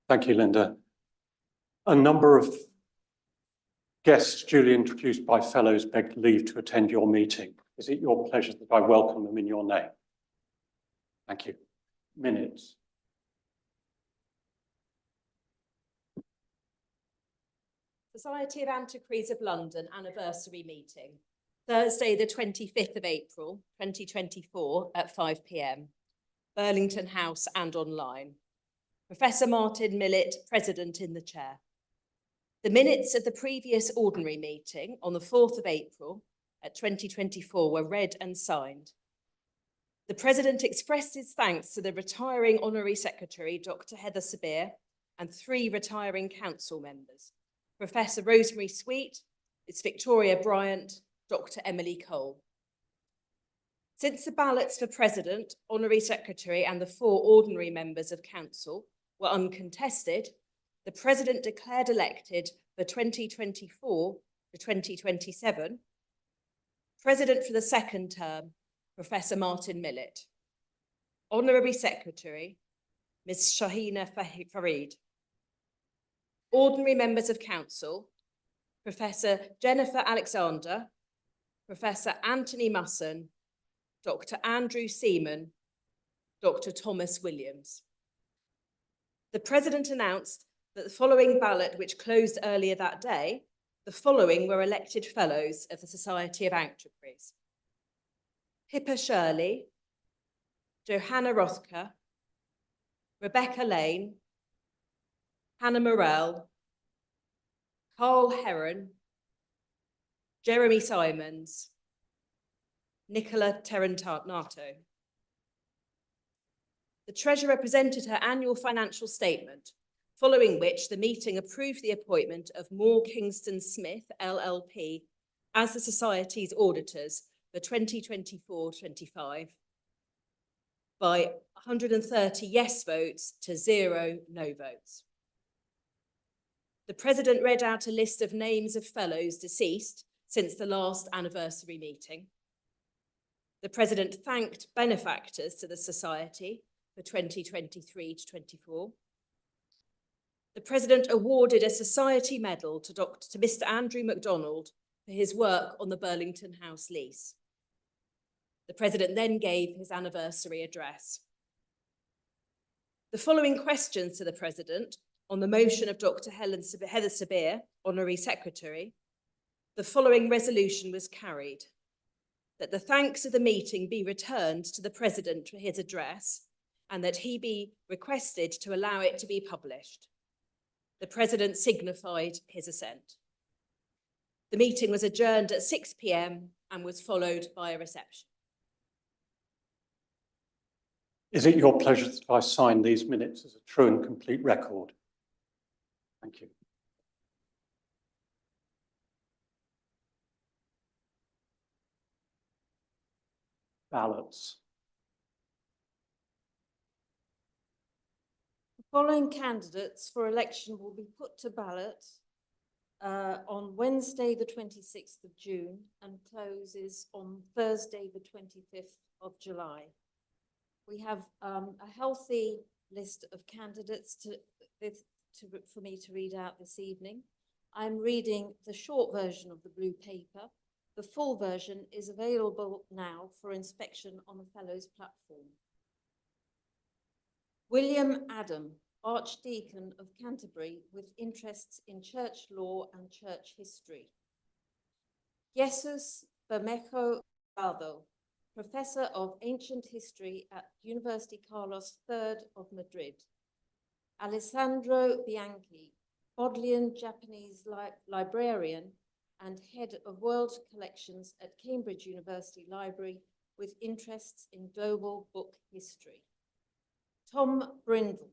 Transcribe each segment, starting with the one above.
Thank you, Linda. A number of guests duly introduced by fellows begged leave to attend your meeting. Is it your pleasure that I welcome them in your name? Thank you. Minutes. Society of Antiquaries of London anniversary meeting, Thursday the 25th of April 2024 at 5 p.m. Burlington House and online. Professor Martin Millett, President in the chair. The minutes of the previous ordinary meeting on the 4th of April at 2024 were read and signed. The President expressed his thanks to the retiring Honorary Secretary, Dr. Heather Sabir, and 3 retiring council members, Professor Rosemary Sweet, Ms. Victoria Bryant, Dr. Emily Cole. Since the ballots for President, Honorary Secretary and the 4 ordinary members of Council were uncontested, the President declared elected for 2024 to 2027, President for the 2nd term, Professor Martin Millett. Honorary Secretary, Ms. Shahina Farid. Ordinary members of Council, Professor Jennifer Alexander, Professor Anthony Musson, Dr. Andrew Seaman, Dr. Thomas Williams. The President announced that the following ballot, which closed earlier that day, the following were elected Fellows of the Society of Antiquaries: Pippa Shirley, Johanna Rothke, Rebecca Lane, Hannah Morell, Carl Heron, Jeremy Simons, Nicola Terrantanato. The Treasurer presented her annual financial statement, following which the meeting approved the appointment of Moore Kingston Smith, LLP, as the Society's auditors for 2024-25 by 130 yes votes to 0 no votes. The President read out a list of names of fellows deceased since the last anniversary meeting. The President thanked benefactors to the Society for 2023-24. The President awarded a Society medal to Mr. Andrew MacDonald for his work on the Burlington House lease. The President then gave his anniversary address. The following questions to the President on the motion of Dr. Heather Sabir, Honorary Secretary, the following resolution was carried: that the thanks of the meeting be returned to the President for his address and that he be requested to allow it to be published. The President signified his assent. The meeting was adjourned at 6 p.m. and was followed by a reception. Is it your pleasure that I sign these minutes as a true and complete record? Thank you. Ballots. The following candidates for election will be put to ballot on Wednesday, the 26th of June, and closes on Thursday, the 25th of July. We have a healthy list of candidates for me to read out this evening. I'm reading the short version of the blue paper. The full version is available now for inspection on the Fellows platform. William Adam, Archdeacon of Canterbury with interests in church law and church history. Jesus Bermejo Baldo, Professor of Ancient History at University Carlos III of Madrid. Alessandro Bianchi, Bodleian Japanese librarian and head of World Collections at Cambridge University Library with interests in global book history. Tom Brindle,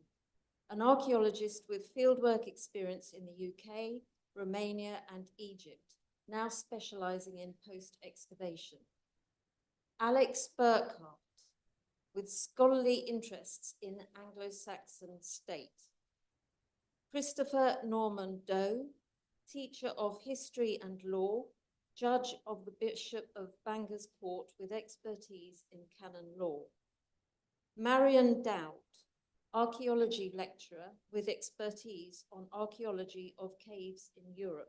an archaeologist with fieldwork experience in the UK, Romania and Egypt, now specialising in post-excavation. Alex Burkhardt, with scholarly interests in Anglo-Saxon state. Christopher Norman Doe, teacher of history and law, judge of the Bishop of Bangor's Court with expertise in canon law. Marion Dowd, archaeology lecturer with expertise on archaeology of caves in Europe.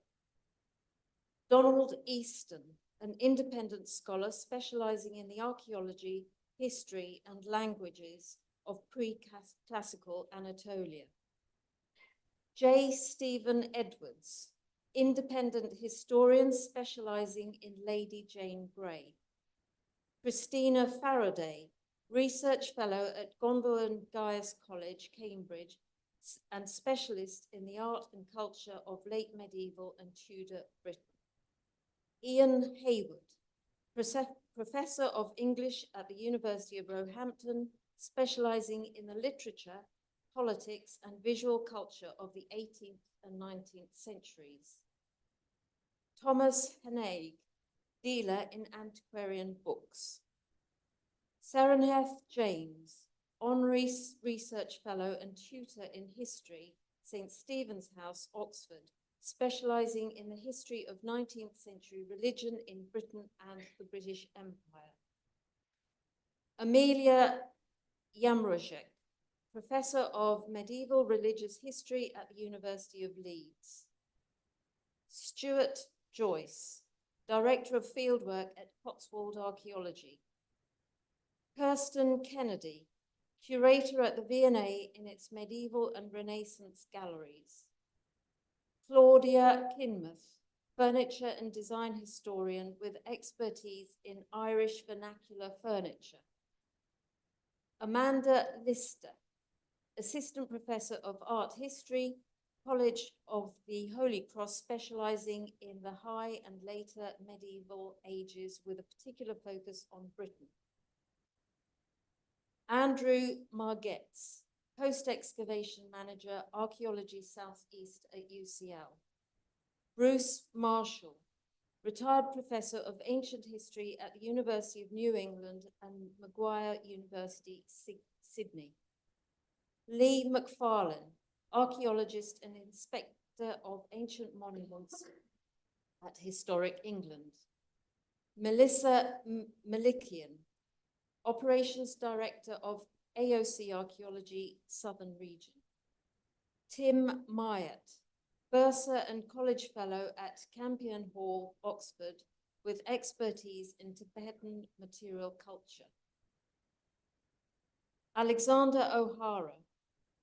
Donald Easton, an independent scholar specializing in the archaeology, history, and languages of pre-classical Anatolia. J. Stephen Edwards, independent historian specializing in Lady Jane Grey. Christina Faraday, research fellow at Gonville and Gaius College, Cambridge, and specialist in the art and culture of late medieval and Tudor Britain. Ian Hayward, professor of English at the University of Roehampton, specializing in the literature, politics, and visual culture of the 18th and 19th centuries. Thomas Hennig, dealer in antiquarian books. Sarenheth James, honorary research fellow and tutor in history, St. Stephen's House, Oxford, specializing in the history of 19th century religion in Britain and the British Empire. Amelia Yamrozek, professor of medieval religious history at the University of Leeds. Stuart Joyce, director of fieldwork at Cotswold Archaeology. Kirsten Kennedy, curator at the V&A in its medieval and Renaissance galleries. Claudia Kinmouth, furniture and design historian with expertise in Irish vernacular furniture. Amanda Lister, assistant professor of art history, College of the Holy Cross, specializing in the high and later medieval ages with a particular focus on Britain. Andrew Margetts, post-excavation manager, archaeology Southeast at UCL. Bruce Marshall, retired professor of ancient history at the University of New England and Maguire University, Sydney. Lee McFarlane, archaeologist and inspector of ancient monuments at Historic England. Melissa Malikian, operations director of AOC Archaeology, Southern Region. Tim Myatt, bursar and college fellow at Campion Hall, Oxford, with expertise in Tibetan material culture. Alexander O'Hara,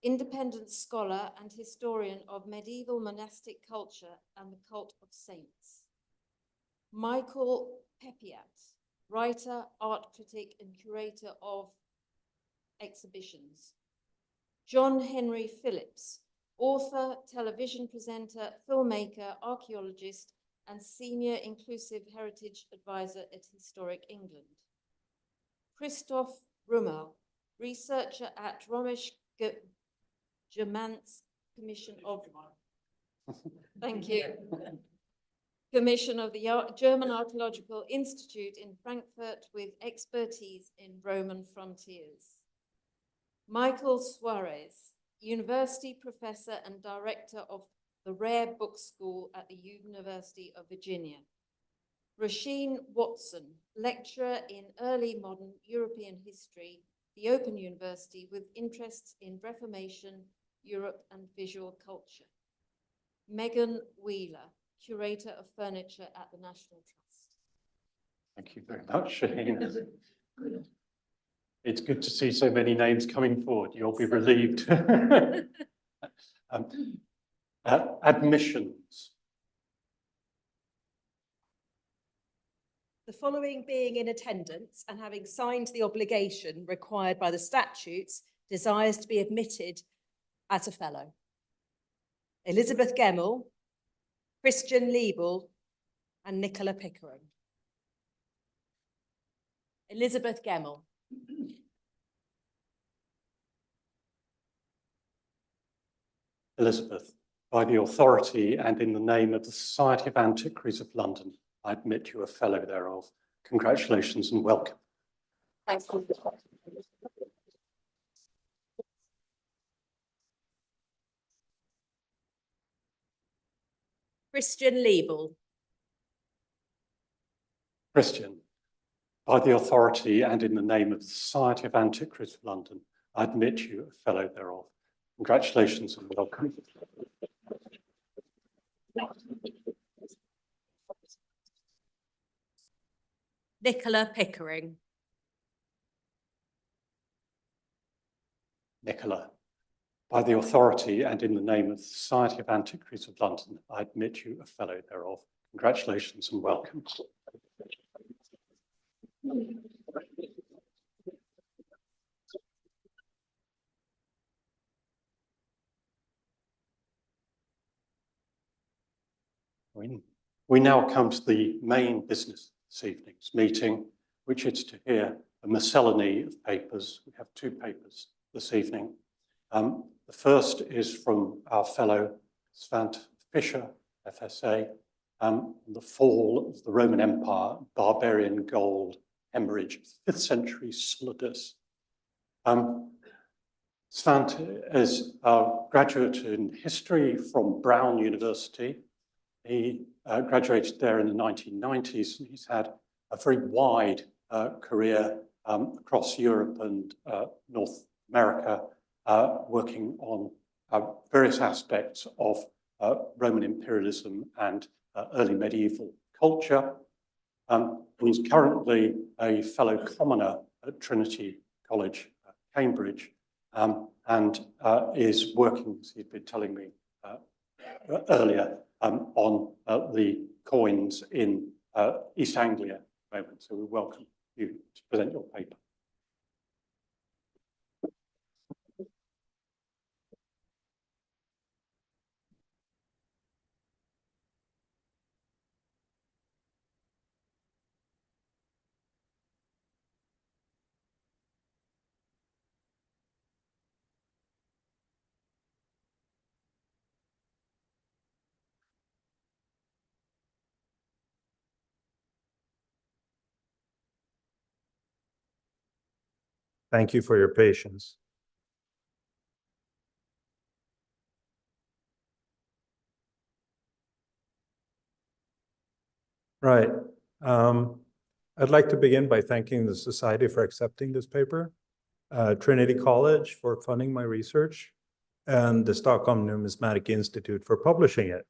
independent scholar and historian of medieval monastic culture and the cult of saints. Michael Pepiat, writer, art critic, and curator of exhibitions. John Henry Phillips, author, television presenter, filmmaker, archaeologist, and senior inclusive heritage advisor at Historic England. Christoph Rummel, researcher at Romish Germans Commission of, thank you, Commission of the German Archaeological Institute in Frankfurt with expertise in Roman frontiers. Michael Suarez, university professor and director of the Rare Book School at the University of Virginia. Rasheen Watson, lecturer in early modern European history, the Open University with interests in Reformation, Europe, and visual culture. Megan Wheeler, curator of furniture at the National Trust. Thank you very much, Shaheen. It's good to see so many names coming forward. You'll be relieved. Admissions. The following being in attendance and having signed the obligation required by the statutes desires to be admitted as a fellow. Elizabeth Gemmell, Christian Liebel, and Nicola Pickering. Elizabeth Gemmell. Elizabeth, by the authority and in the name of the Society of Antiquaries of London, I admit you a fellow thereof. Congratulations and welcome. Thanks. Christian Liebel. Christian, by the authority and in the name of the Society of Antiquaries of London, I admit you a fellow thereof. Congratulations and welcome. Nicola Pickering. Nicola, by the authority and in the name of the Society of Antiquaries of London, I admit you a fellow thereof. Congratulations and welcome. We now come to the main business of this evening's meeting, which is to hear a miscellany of papers. We have two papers this evening. The first is from our fellow Svante Fischer, FSA, the fall of the Roman Empire, Barbarian gold, hemorrhage, 5th century Solidus. Svante is a graduate in history from Brown University. He graduated there in the 1990s, and he's had a very wide career across Europe and North America, working on various aspects of Roman imperialism and early medieval culture. He's currently a fellow commoner at Trinity College, Cambridge, and is working, as he'd been telling me earlier, on the coins in East Anglia at the moment. So we welcome you to present your paper. Thank you for your patience. Right. I'd like to begin by thanking the Society for accepting this paper, Trinity College for funding my research, and the Stockholm Numismatic Institute for publishing it.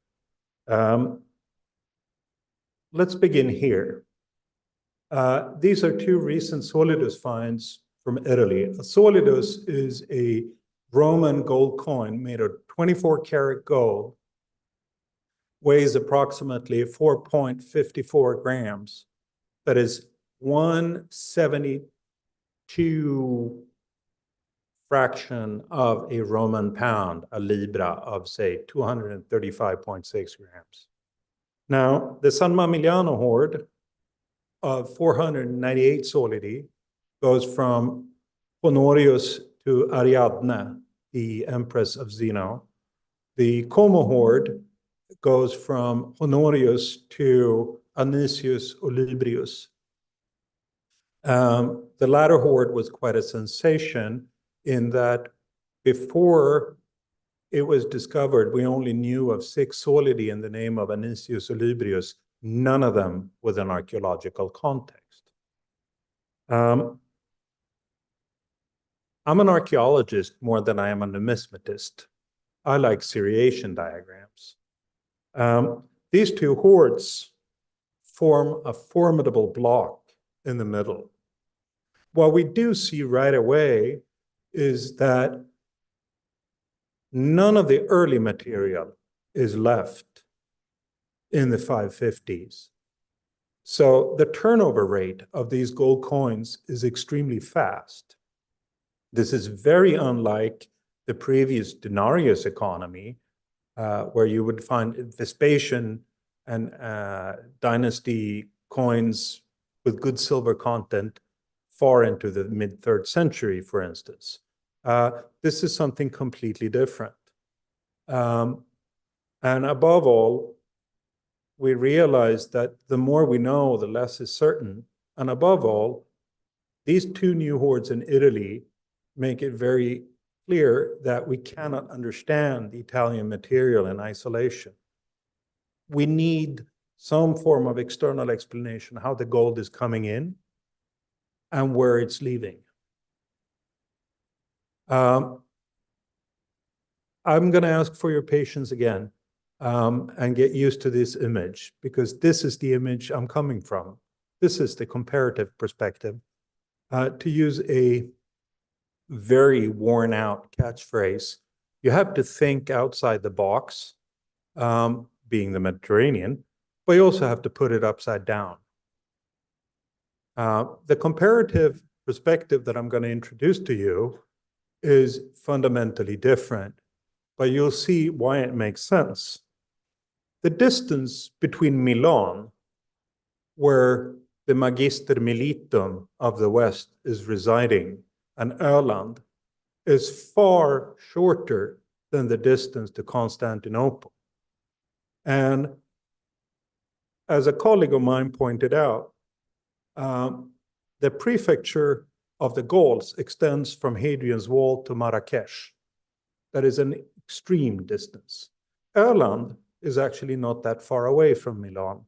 Let's begin here. These are two recent Solidus finds from Italy. A Solidus is a Roman gold coin made of 24-karat gold, weighs approximately 4.54 grams. That is 1/72 fraction of a Roman pound, a libra of, say, 235.6 grams. Now, the San Mamiliano hoard of 498 solidi goes from Honorius to Ariadne, the Empress of Zeno. The Como hoard goes from Honorius to Anicius Olybrius. The latter hoard was quite a sensation in that before it was discovered, we only knew of 6 solidi in the name of Anicius Olybrius, none of them with an archaeological context. I'm an archaeologist more than I am a numismatist. I like seriation diagrams. These two hoards form a formidable block in the middle. What we do see right away is that none of the early material is left in the 550s. So the turnover rate of these gold coins is extremely fast. This is very unlike the previous denarius economy, where you would find Vespasian and dynasty coins with good silver content far into the mid-3rd century, for instance. This is something completely different. And above all, we realize that the more we know, the less is certain. And above all, these two new hoards in Italy make it very clear that we cannot understand the Italian material in isolation. We need some form of external explanation how the gold is coming in and where it's leaving. I'm going to ask for your patience again and get used to this image, because this is the image I'm coming from. This is the comparative perspective. To use a very worn out catchphrase, you have to think outside the box, being the Mediterranean, but you also have to put it upside down. The comparative perspective that I'm going to introduce to you is fundamentally different, but you'll see why it makes sense. The distance between Milan, where the Magister Militum of the West is residing, and Öland, is far shorter than the distance to Constantinople. And as a colleague of mine pointed out, the prefecture of the Gauls extends from Hadrian's Wall to Marrakesh. That is an extreme distance. Öland is actually not that far away from Milan.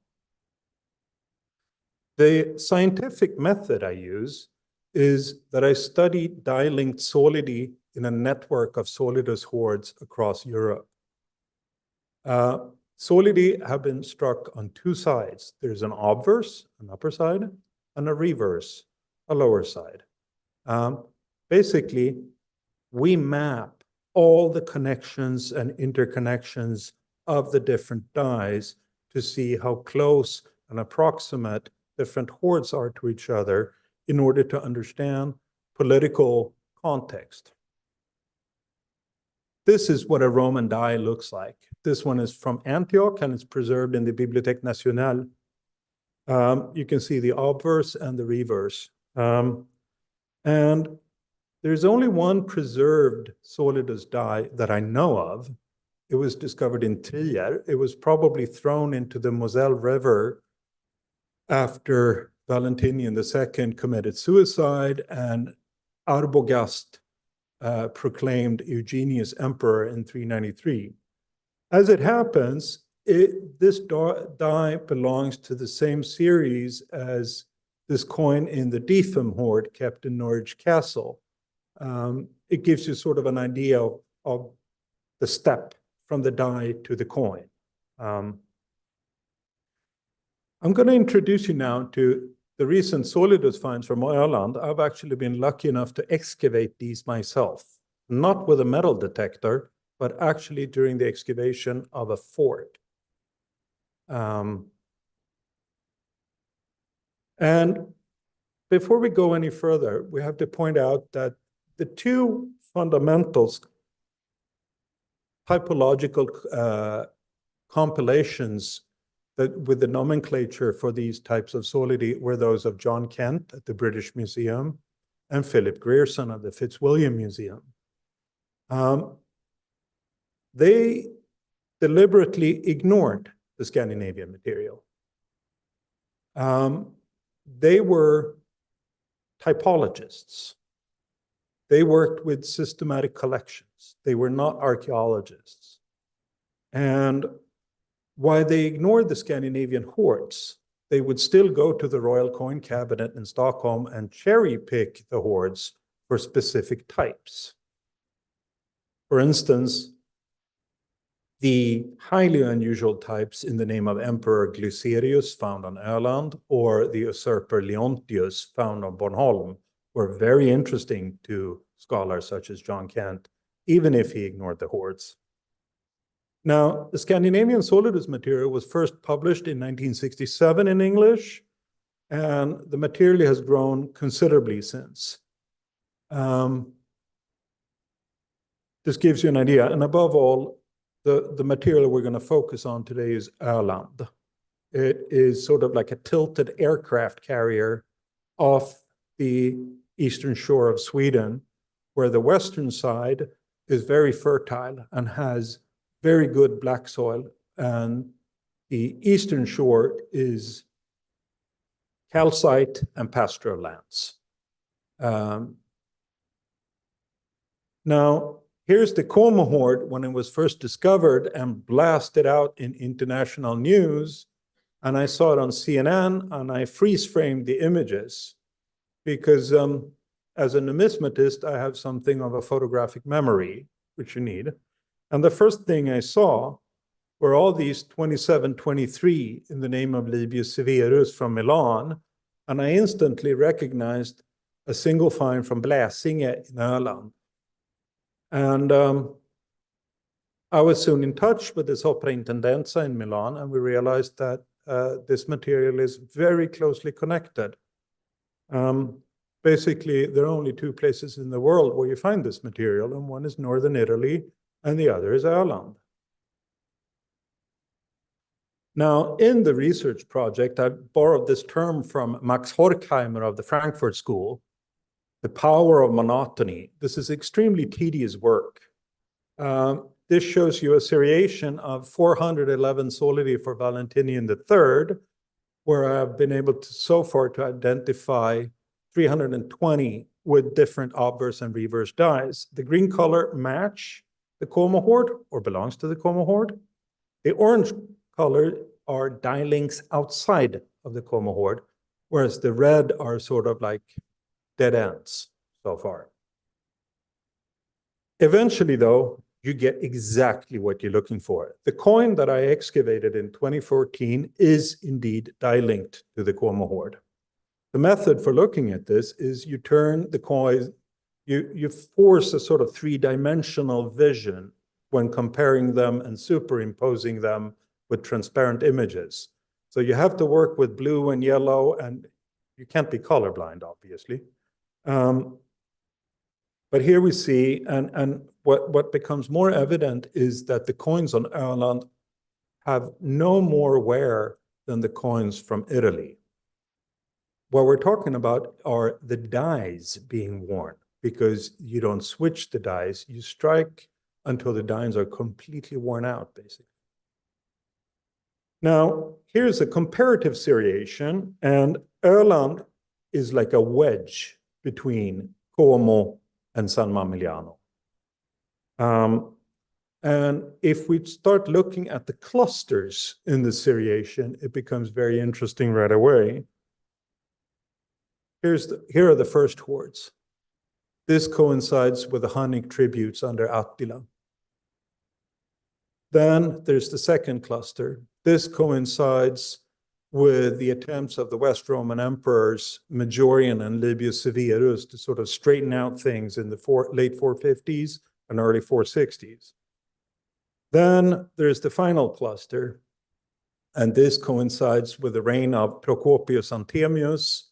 The scientific method I use is that I study dye-linked solidi in a network of Solidus hoards across Europe. Solidi have been struck on two sides. There's an obverse, an upper side, and a reverse, a lower side. Basically, we map all the connections and interconnections of the different dyes to see how close and approximate different hoards are to each other in order to understand political context. This is what a Roman die looks like. This one is from Antioch and it's preserved in the Bibliothèque Nationale. You can see the obverse and the reverse. And there's only one preserved Solidus die that I know of. It was discovered in Trier. It was probably thrown into the Moselle River after Valentinian II committed suicide and Arbogast proclaimed Eugenius emperor in 393. As it happens, this die belongs to the same series as this coin in the Diefum hoard kept in Norwich Castle. It gives you sort of an idea of the step from the die to the coin. I'm going to introduce you now to the recent Solidus finds from Öland. I've actually been lucky enough to excavate these myself, not with a metal detector, but actually during the excavation of a fort. And before we go any further, we have to point out that the two fundamentals, typological compilations that with the nomenclature for these types of solidi were those of John Kent at the British Museum and Philip Grierson at the Fitzwilliam Museum. They deliberately ignored the Scandinavian material. They were typologists. They worked with systematic collections. They were not archaeologists. And while they ignored the Scandinavian hoards, they would still go to the Royal Coin Cabinet in Stockholm and cherry pick the hoards for specific types. For instance, the highly unusual types in the name of Emperor Glycerius found on Öland or the usurper Leontius found on Bornholm were very interesting to scholars such as John Kent, even if he ignored the hoards. Now, the Scandinavian Solidus material was first published in 1967 in English, and the material has grown considerably since. This gives you an idea, and above all, the material we're going to focus on today is Öland. It is sort of like a tilted aircraft carrier off the eastern shore of Sweden, where the western side is very fertile and has very good black soil, and the eastern shore is calcite and pastoral lands. Now, here's the Como hoard when it was first discovered and blasted out in international news. And I saw it on CNN and I freeze framed the images because as a numismatist, I have something of a photographic memory, which you need. And the first thing I saw were all these 2723 in the name of Livius Severus from Milan. And I instantly recognized a single find from Bläsinge in Öland. And I was soon in touch with the Soprintendenza in Milan, and we realized that this material is very closely connected. Basically, there are only two places in the world where you find this material, and one is northern Italy, and the other is Öland. Now, in the research project, I borrowed this term from Max Horkheimer of the Frankfurt School, the power of monotony. This is extremely tedious work. This shows you a seriation of 411 solidi for Valentinian III, where I've been able to so far to identify 320 with different obverse and reverse dies. The green color match the Como hoard or belongs to the Como hoard. The orange color are die links outside of the Como hoard, whereas the red are sort of like dead ends so far. Eventually, though, you get exactly what you're looking for. The coin that I excavated in 2014 is indeed die linked to the Como hoard. The method for looking at this is you turn the coin, you force a sort of three-dimensional vision when comparing them and superimposing them with transparent images. So you have to work with blue and yellow, and you can't be colorblind, obviously. But here we see, and what becomes more evident is that the coins on Öland have no more wear than the coins from Italy. What we're talking about are the dies being worn, because you don't switch the dies, you strike until the dies are completely worn out, basically. Now, here's a comparative seriation, and Öland is like a wedge between Como and San Mamiliano. And if we start looking at the clusters in the seriation, it becomes very interesting right away. Here are the first hoards. This coincides with the Hunnic tributes under Attila. Then there's the second cluster. This coincides with the attempts of the West Roman emperors, Majorian and Livius Severus, to sort of straighten out things in the late 450s and early 460s. Then there's the final cluster, and this coincides with the reign of Procopius Anthemius,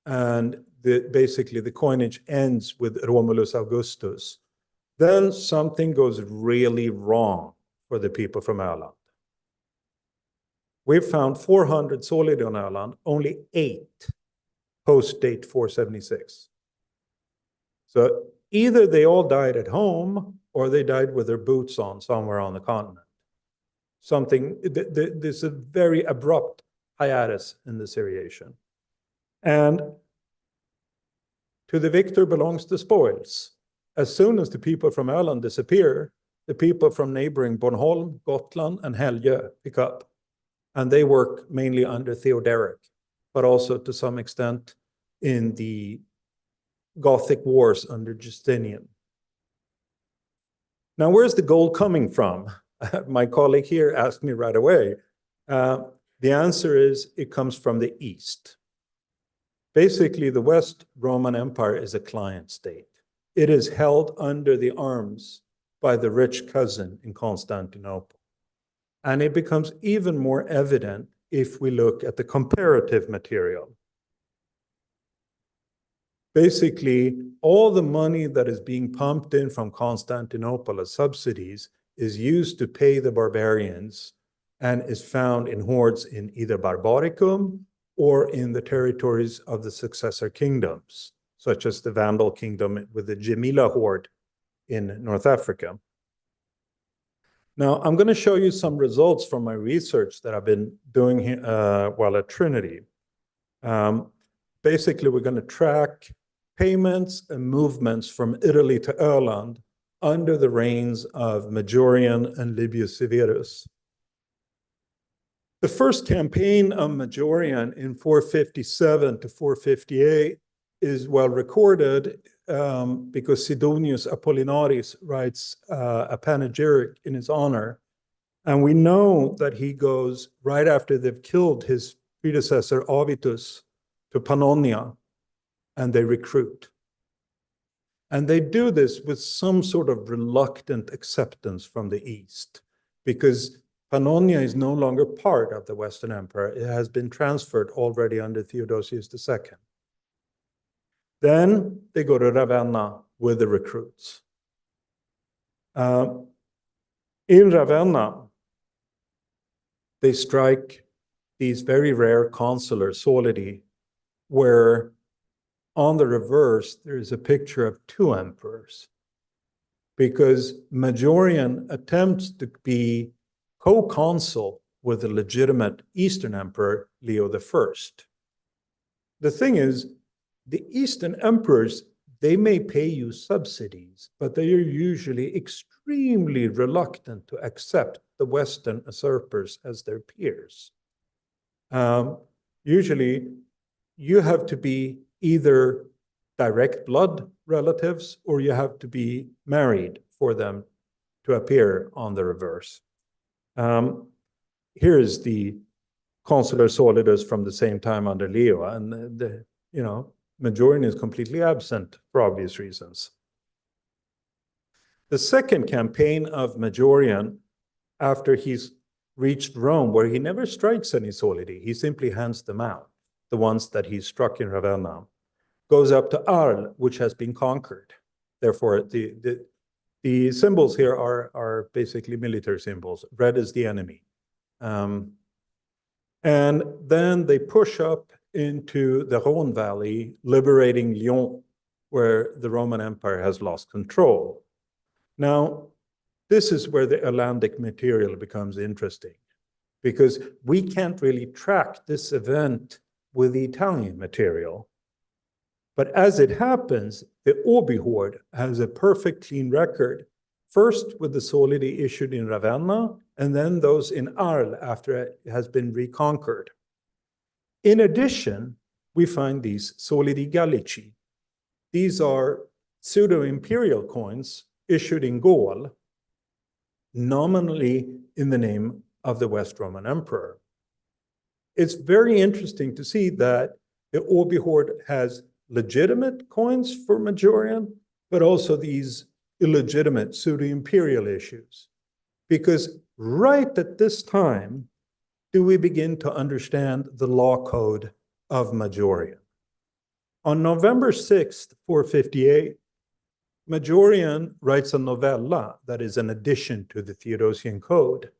and basically the coinage ends with Romulus Augustus. Then something goes really wrong for the people from Öland. We've found 400 solidi on Öland, only 8 post-date 476. So either they all died at home or they died with their boots on somewhere on the continent. There's a very abrupt hiatus in the seriation. And to the victor belongs the spoils. As soon as the people from Öland disappear, the people from neighboring Bornholm, Gotland, and Helge pick up. And they work mainly under Theoderic, but also to some extent in the Gothic wars under Justinian. Now, where's the gold coming from? My colleague here asked me right away. The answer is it comes from the East. Basically, the West Roman Empire is a client state. It is held under the arms by the rich cousin in Constantinople. And it becomes even more evident if we look at the comparative material. Basically, all the money that is being pumped in from Constantinople as subsidies is used to pay the barbarians and is found in hoards in either Barbaricum or in the territories of the successor kingdoms, such as the Vandal kingdom with the Gemila hoard in North Africa. Now, I'm going to show you some results from my research that I've been doing while at Trinity. Basically, we're going to track payments and movements from Italy to Öland under the reigns of Majorian and Livius Severus. The first campaign of Majorian in 457 to 458 is well recorded because Sidonius Apollinaris writes a panegyric in his honor. And we know that he goes right after they've killed his predecessor Avitus to Pannonia, and they recruit. And they do this with some sort of reluctant acceptance from the East, because Pannonia is no longer part of the Western Empire. It has been transferred already under Theodosius II. Then they go to Ravenna with the recruits. In Ravenna, they strike these very rare consular solidi, where on the reverse, there is a picture of two emperors, because Majorian attempts to be co-consul with the legitimate Eastern Emperor, Leo I. The thing is, the Eastern emperors, they may pay you subsidies, but they are usually extremely reluctant to accept the Western usurpers as their peers. Usually, you have to be either direct blood relatives or you have to be married for them to appear on the reverse. Here is the consular Solidus from the same time under Leo, and Majorian is completely absent for obvious reasons. The second campaign of Majorian, after he's reached Rome, where he never strikes any solidi, he simply hands them out, the ones that he struck in Ravenna, goes up to Arles, which has been conquered. Therefore, the symbols here are basically military symbols. Red is the enemy. And then they push up into the Rhône Valley, liberating Lyon, where the Roman Empire has lost control. Now, this is where the Atlantic material becomes interesting, because we can't really track this event with the Italian material. But as it happens, the Obi hoard has a perfect clean record, first with the solidi issued in Ravenna, and then those in Arles after it has been reconquered. In addition, we find these solidi Gallici. These are pseudo-imperial coins issued in Gaul, nominally in the name of the West Roman Emperor. It's very interesting to see that the Obi hoard has legitimate coins for Majorian, but also these illegitimate pseudo-imperial issues. Because right at this time, do we begin to understand the law code of Majorian. On November 6th, 458, Majorian writes a novella that is an addition to the Theodosian Code,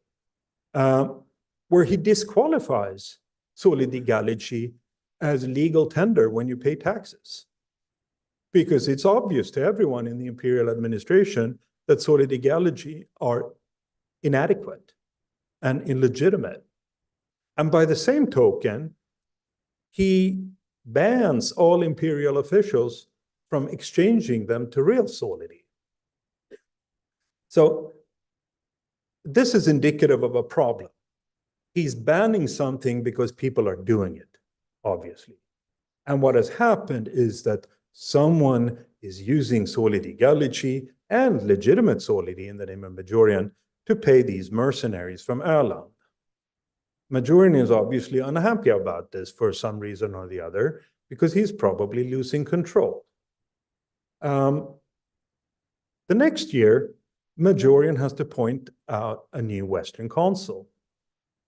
where he disqualifies solidi Gallici as legal tender when you pay taxes. Because it's obvious to everyone in the imperial administration that solidi Gallici are inadequate and illegitimate. And by the same token, he bans all imperial officials from exchanging them to real solidi. So this is indicative of a problem. He's banning something because people are doing it, obviously. And what has happened is that someone is using solidi Gallici and legitimate solidi in the name of Majorian to pay these mercenaries from Erland. Majorian is obviously unhappy about this for some reason or the other, because he's probably losing control. The next year, Majorian has to point out a new Western consul.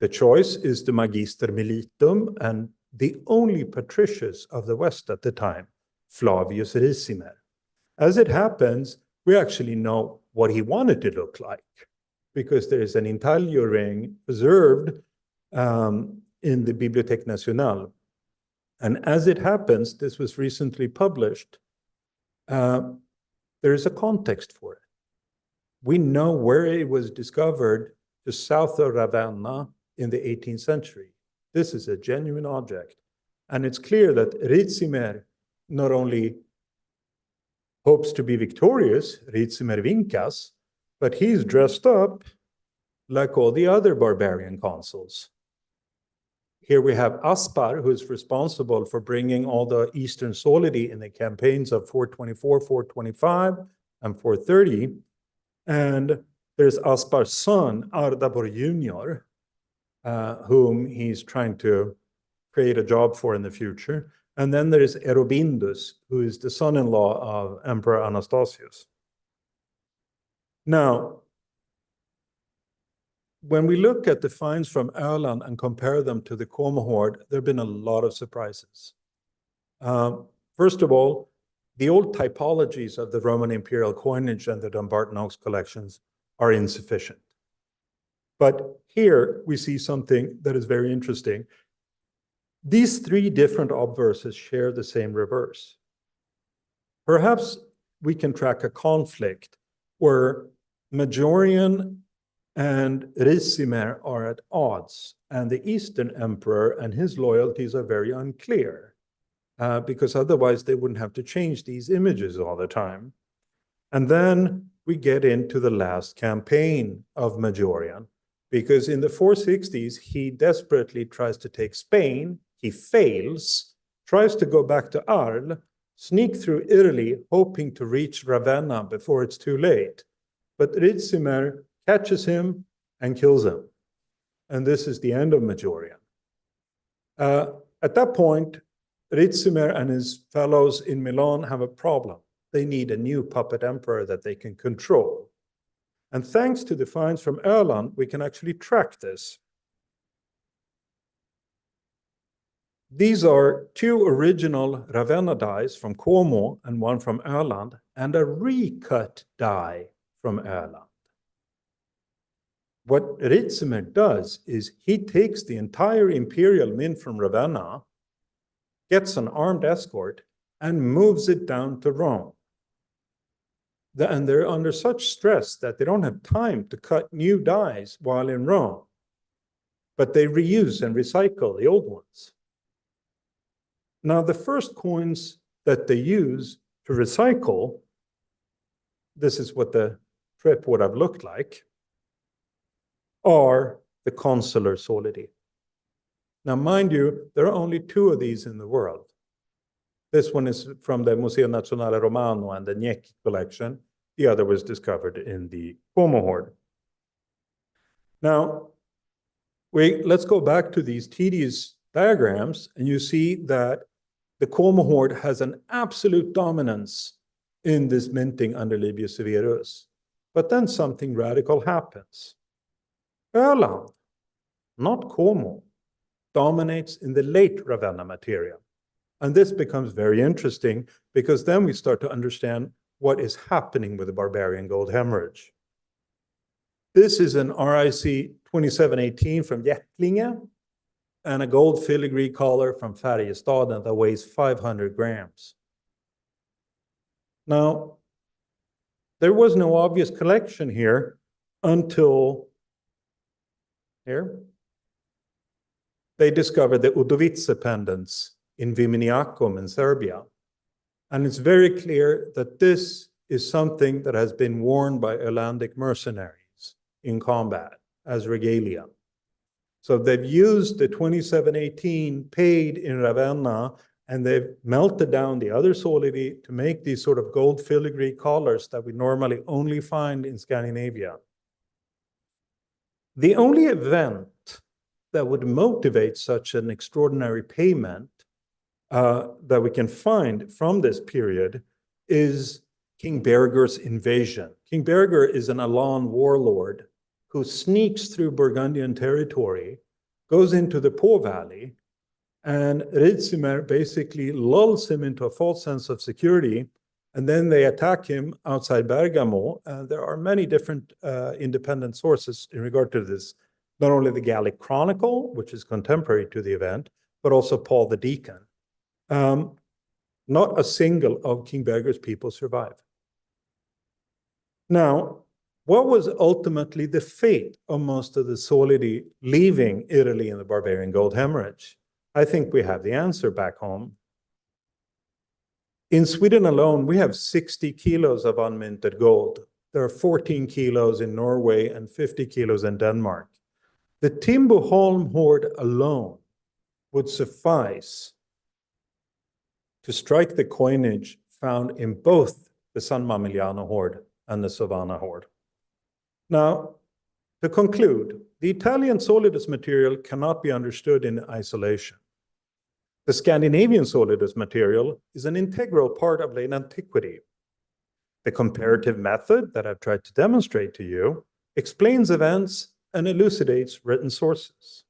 The choice is the Magister Militum and the only patricius of the West at the time, Flavius Ricimer. As it happens, we actually know what he wanted to look like, because there is an intaglio ring preserved in the Bibliothèque Nationale. And as it happens, this was recently published, there is a context for it. We know where it was discovered just south of Ravenna in the 18th century. This is a genuine object. And it's clear that Ricimer not only hopes to be victorious, Ricimer vincas, but he's dressed up like all the other barbarian consuls. here we have Aspar, who is responsible for bringing all the Eastern solidi in the campaigns of 424, 425, and 430. And there's Aspar's son, Ardabur Jr., whom he's trying to create a job for in the future. And then there is Erobindus, who is the son-in-law of Emperor Anastasius. Now, when we look at the finds from Öland and compare them to the Como hoard, there have been a lot of surprises. First of all, the old typologies of the Roman imperial coinage and the Dumbarton Oaks collections are insufficient. But here we see something that is very interesting. These three different obverses share the same reverse. Perhaps we can track a conflict where Majorian and Ricimer are at odds, and the Eastern emperor and his loyalties are very unclear, because otherwise they wouldn't have to change these images all the time. And then we get into the last campaign of Majorian, because in the 460s, he desperately tries to take Spain, he fails, tries to go back to Arles, sneak through Italy, hoping to reach Ravenna before it's too late. But Ricimer catches him and kills him. And this is the end of Majorian. At that point, Ricimer and his fellows in Milan have a problem. They need a new puppet emperor that they can control. And thanks to the finds from Öland, we can actually track this. These are two original Ravenna dies from Como and one from Öland, and a recut die from Öland. What Ricimer does is he takes the entire imperial mint from Ravenna, gets an armed escort, and moves it down to Rome. And they're under such stress that they don't have time to cut new dies while in Rome, but they reuse and recycle the old ones. Now, the first coins that they use to recycle, this is what the trip would have looked like, are the consular solidi. Now, mind you, there are only two of these in the world. This one is from the Museo Nazionale Romano and the Gnecchi collection. The other was discovered in the Como hoard. Now, let's go back to these tedious diagrams, and you see that the Como hoard has an absolute dominance in this minting under Livius Severus. But then something radical happens. Öland, not Como, dominates in the late Ravenna material. And this becomes very interesting because then we start to understand what is happening with the barbarian gold hemorrhage. This is an RIC 2718 from Jättlinge and a gold filigree collar from Färjestaden that weighs 500 grams. Now, there was no obvious collection here until here. They discovered the Udovice pendants in Viminiacum in Serbia. And it's very clear that this is something that has been worn by Ölandic mercenaries in combat as regalia. So they've used the 2718 paid in Ravenna, and they've melted down the other solidi to make these sort of gold filigree collars that we normally only find in Scandinavia. The only event that would motivate such an extraordinary payment that we can find from this period is King Berger's invasion. King Berger is an Alan warlord who sneaks through Burgundian territory, goes into the Po Valley, and Ricimer basically lulls him into a false sense of security, and then they attack him outside Bergamo. There are many different independent sources in regard to this, not only the Gallic Chronicle, which is contemporary to the event, but also Paul the Deacon. Not a single of King Berger's people survived. Now, what was ultimately the fate of most of the solidi leaving Italy in the barbarian gold hemorrhage? I think we have the answer back home. In Sweden alone, we have 60 kilos of unminted gold. There are 14 kilos in Norway and 50 kilos in Denmark. The Timboholm hoard alone would suffice to strike the coinage found in both the San Mamiliano hoard and the Savannah hoard. Now, to conclude, the Italian Solidus material cannot be understood in isolation. The Scandinavian Solidus material is an integral part of late antiquity. The comparative method that I've tried to demonstrate to you explains events and elucidates written sources.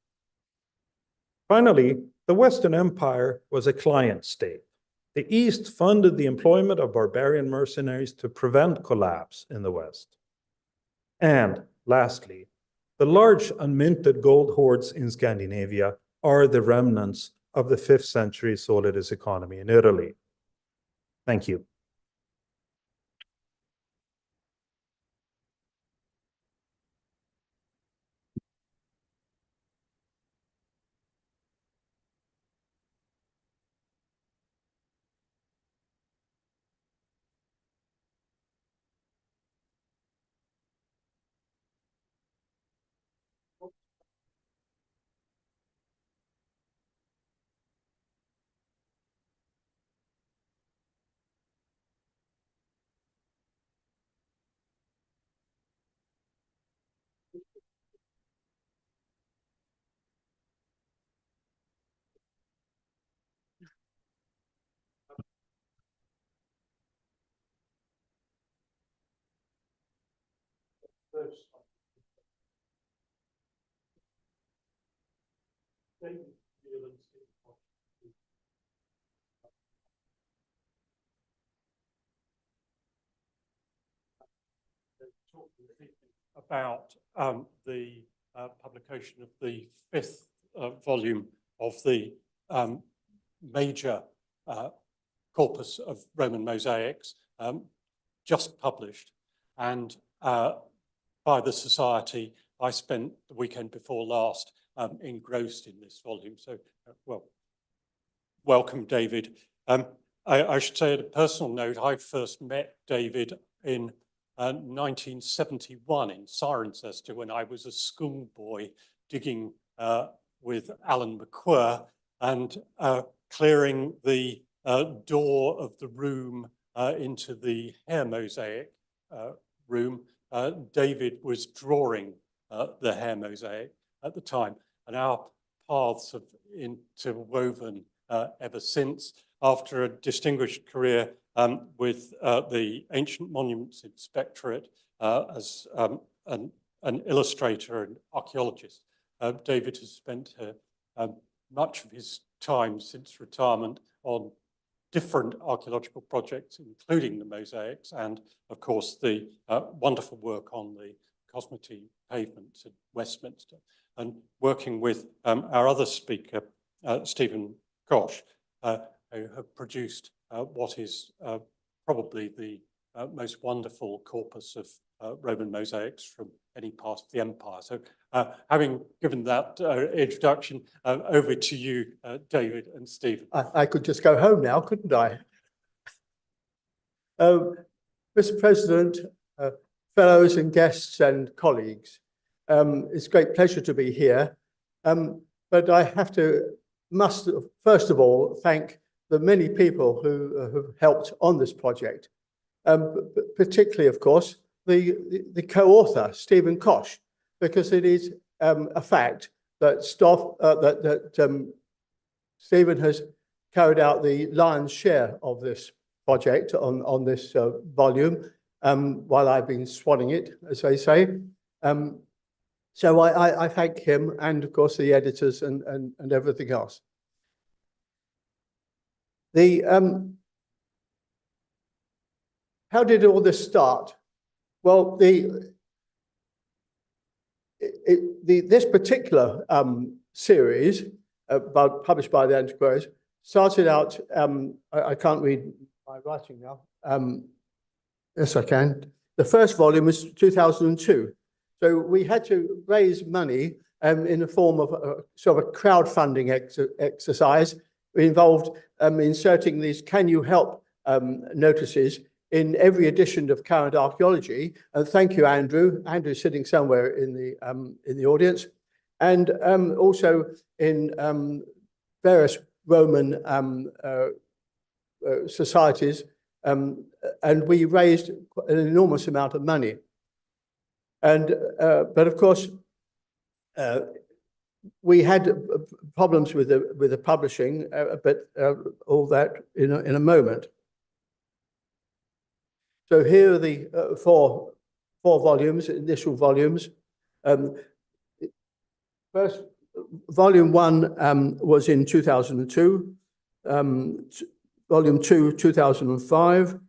Finally, the Western Empire was a client state. The East funded the employment of barbarian mercenaries to prevent collapse in the West. And lastly, the large unminted gold hoards in Scandinavia are the remnants of the 5th century Solidus economy in Italy. Thank you. About the publication of the 5th volume of the major corpus of Roman mosaics, just published, and by the Society. I spent the weekend before last engrossed in this volume. So, well, welcome, David. I should say, at a personal note, I first met David in 1971 in Cirencester when I was a schoolboy digging with Alan McQuirr and clearing the door of the room into the hair mosaic room. David was drawing the hair mosaic at the time, and our paths have interwoven ever since. After a distinguished career with the Ancient Monuments Inspectorate as an illustrator and archaeologist, David has spent much of his time since retirement on different archaeological projects, including the mosaics and, of course, the wonderful work on the Cosmotine pavement at Westminster, and working with our other speaker, Stephen Cosh, who have produced what is probably the most wonderful corpus of Roman mosaics from any part of the empire. So having given that introduction, over to you, David and Stephen. I could just go home now, couldn't I? Mr. President, fellows and guests and colleagues, it's a great pleasure to be here. But I must first of all thank the many people who have helped on this project, particularly, of course, the co-author, Stephen Cosh, because it is a fact that Stephen has carried out the lion's share of this project on this volume, while I've been swanning it, as they say. So I thank him and, of course, the editors and everything else. How did all this start? Well, this particular series published by the Antiquaries started out, I can't read my writing now. Yes, I can. The first volume was 2002. So we had to raise money in the form of a sort of a crowdfunding exercise. We involved inserting these "Can you help" notices in every edition of Current Archaeology. And thank you, Andrew. Andrew's sitting somewhere in the audience, and also in various Roman societies, and we raised an enormous amount of money. And but of course, we had problems with the publishing, but all that in a moment. So here are the four volumes, initial volumes. First, volume 1 was in 2002, volume 2, 2005,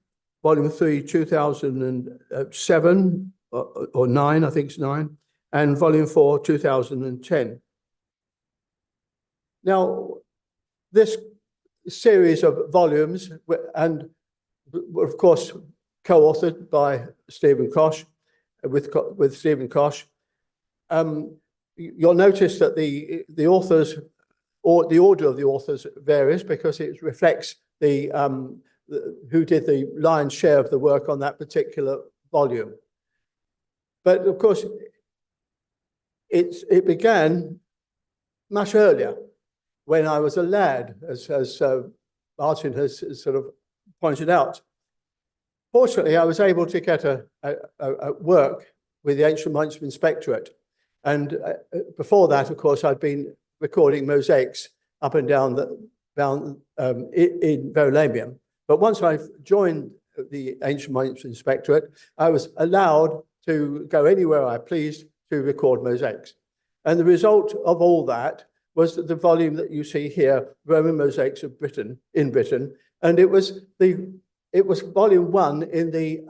volume 3, 2007, or 9, I think it's 9, and volume 4, 2010. Now, this series of volumes, and of course, co-authored by Stephen Cosh, with Stephen Cosh, you'll notice that the authors, or the order of the authors varies because it reflects who did the lion's share of the work on that particular volume. But of course, it began much earlier, when I was a lad, as Martin has sort of pointed out. Fortunately, I was able to get a work with the Ancient Monuments Inspectorate. And before that, of course, I'd been recording mosaics up and down in Verulamium. But once I joined the Ancient Monuments Inspectorate, I was allowed to go anywhere I pleased to record mosaics. And the result of all that was the volume that you see here, Roman Mosaics of Britain, in Britain, and it was volume 1 in the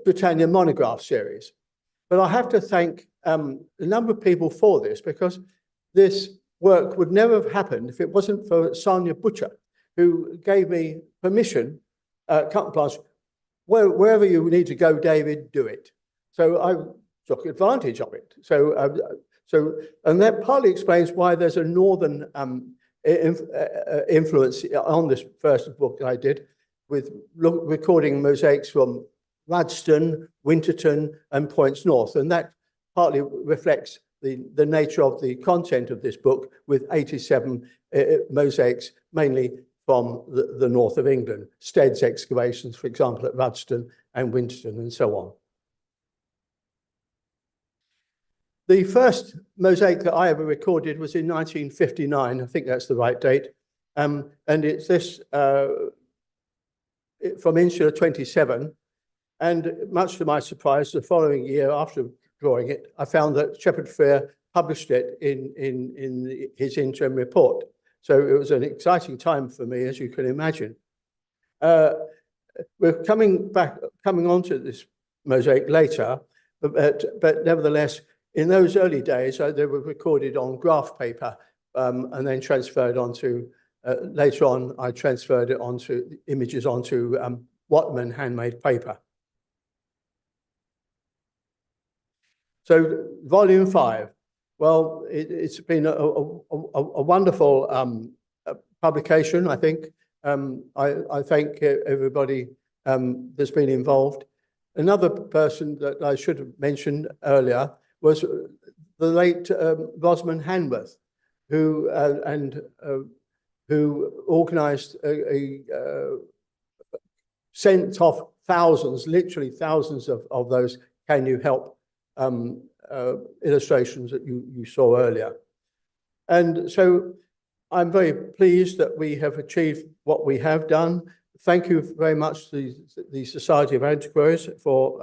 Britannia Monograph series. But I have to thank a number of people for this, because this work would never have happened if it wasn't for Sonia Butcher, who gave me permission, carte blanche, wherever you need to go, David, do it. So I took advantage of it. And that partly explains why there's a northern influence on this first book I did, with recording mosaics from Rudston, Winterton, and Points North. And that partly reflects the nature of the content of this book, with 87 mosaics, mainly from the north of England, Stead's excavations, for example, at Rudston and Winterton, and so on. The first mosaic that I ever recorded was in 1959. I think that's the right date. And it's this from Insula 27. And much to my surprise, the following year after drawing it, I found that Shepard Fair published it in his interim report. So it was an exciting time for me, as you can imagine. We're coming on to this mosaic later, but nevertheless, in those early days, they were recorded on graph paper and then transferred onto, later on, I transferred it onto images onto Whatman handmade paper. So volume 5, well, it's been a wonderful publication, I think. I thank everybody that's been involved. Another person that I should have mentioned earlier was the late Rosamond Hanworth, who organised sent off thousands, literally thousands of those "Can you help?" illustrations that you saw earlier. And so I'm very pleased that we have achieved what we have done. Thank you very much to the Society of Antiquaries for,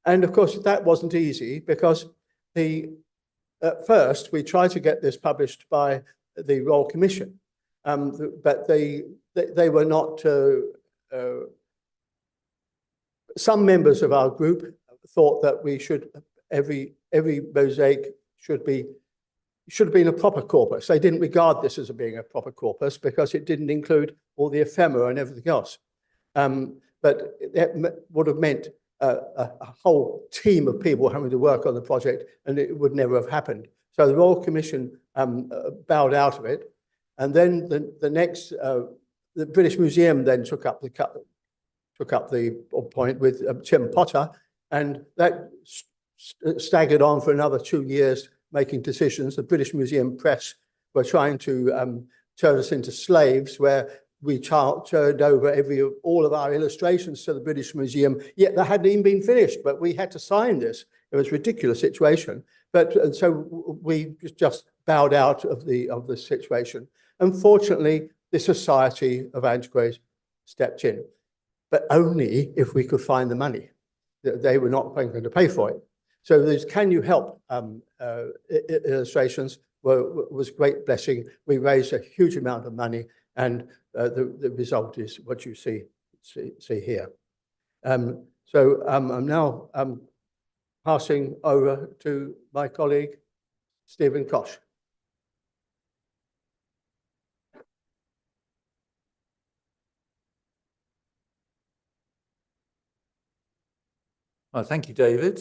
and of course that wasn't easy, because at first we tried to get this published by the Royal Commission, but they were not, some members of our group thought that we should, every mosaic should have been a proper corpus. They didn't regard this as being a proper corpus because it didn't include all the ephemera and everything else. But that would have meant a whole team of people having to work on the project, and it would never have happened. So the Royal Commission bowed out of it, and then the next, the British Museum then took up the point with Tim Potter, and that staggered on for another 2 years, making decisions. The British Museum Press were trying to turn us into slaves, where we turned over all of our illustrations to the British Museum, yet they hadn't even been finished, but we had to sign this. It was a ridiculous situation. But so we just bowed out of the situation. Unfortunately, the Society of Antiquaries stepped in, but only if we could find the money. They were not going to pay for it. So these "Can you help" illustrations was a great blessing. We raised a huge amount of money, and the result is what you see here. So I'm now passing over to my colleague, Stephen Cosh. Well, thank you, David.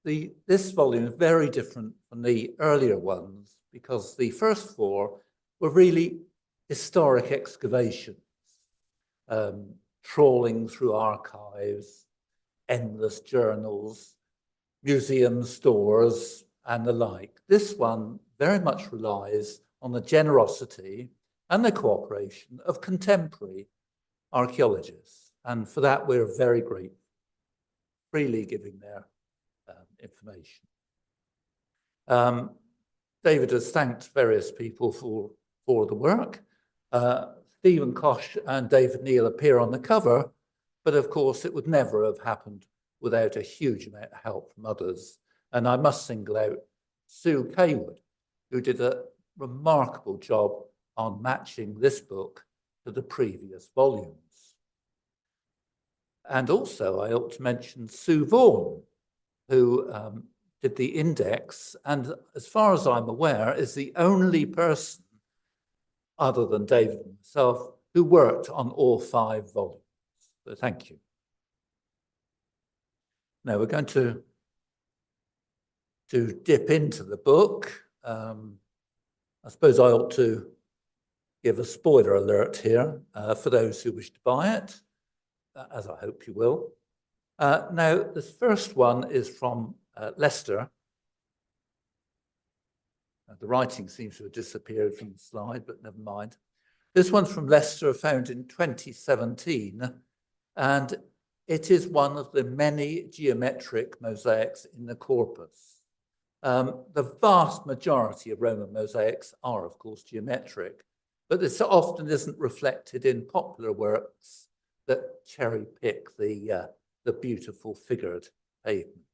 This volume is very different from the earlier ones because the first four were really historic excavations, trawling through archives, endless journals, museum stores, and the like. This one very much relies on the generosity and the cooperation of contemporary archaeologists. And for that, we're very grateful, freely giving their information. David has thanked various people for the work. Stephen Cosh and David Neal appear on the cover, but of course it would never have happened without a huge amount of help from others. And I must single out Sue Kaywood, who did a remarkable job on matching this book to the previous volumes. And also I ought to mention Sue Vaughan, who did the index, and as far as I'm aware, is the only person other than David and myself who worked on all 5 volumes. So thank you. Now we're going to dip into the book. I suppose I ought to give a spoiler alert here for those who wish to buy it, as I hope you will. Now, this first one is from Leicester. The writing seems to have disappeared from the slide, but never mind. This one's from Leicester, found in 2017, and it is one of the many geometric mosaics in the corpus. The vast majority of Roman mosaics are, of course, geometric, but this often isn't reflected in popular works that cherry-pick the beautiful figured pavements.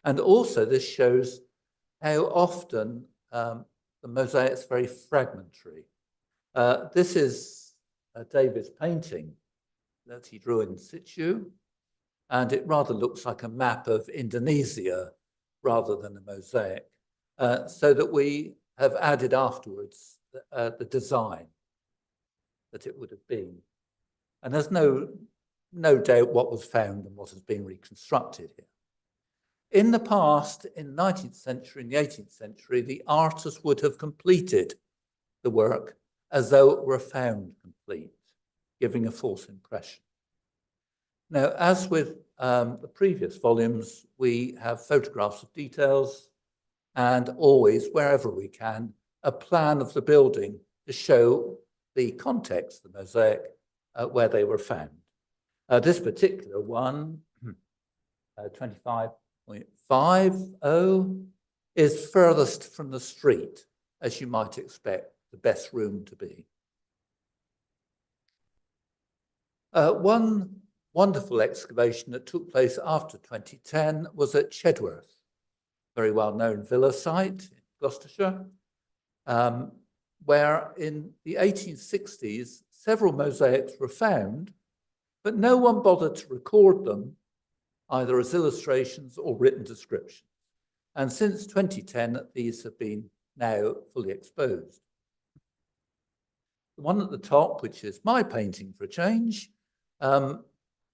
And also this shows how often the mosaic is very fragmentary. This is David's painting that he drew in situ, and it rather looks like a map of Indonesia rather than a mosaic, so that we have added afterwards the design that it would have been. And there's no doubt what was found and what has been reconstructed here. In the past, in the 19th century, in the 18th century, the artist would have completed the work as though it were found complete, giving a false impression. Now, as with the previous volumes, we have photographs of details and always, wherever we can, a plan of the building to show the context of the mosaic where they were found. This particular one, 25.50, is furthest from the street, as you might expect the best room to be. One wonderful excavation that took place after 2010 was at Chedworth, very well-known villa site in Gloucestershire, where in the 1860s, several mosaics were found, but no one bothered to record them, either as illustrations or written descriptions. And since 2010, these have been now fully exposed. The one at the top, which is my painting for a change,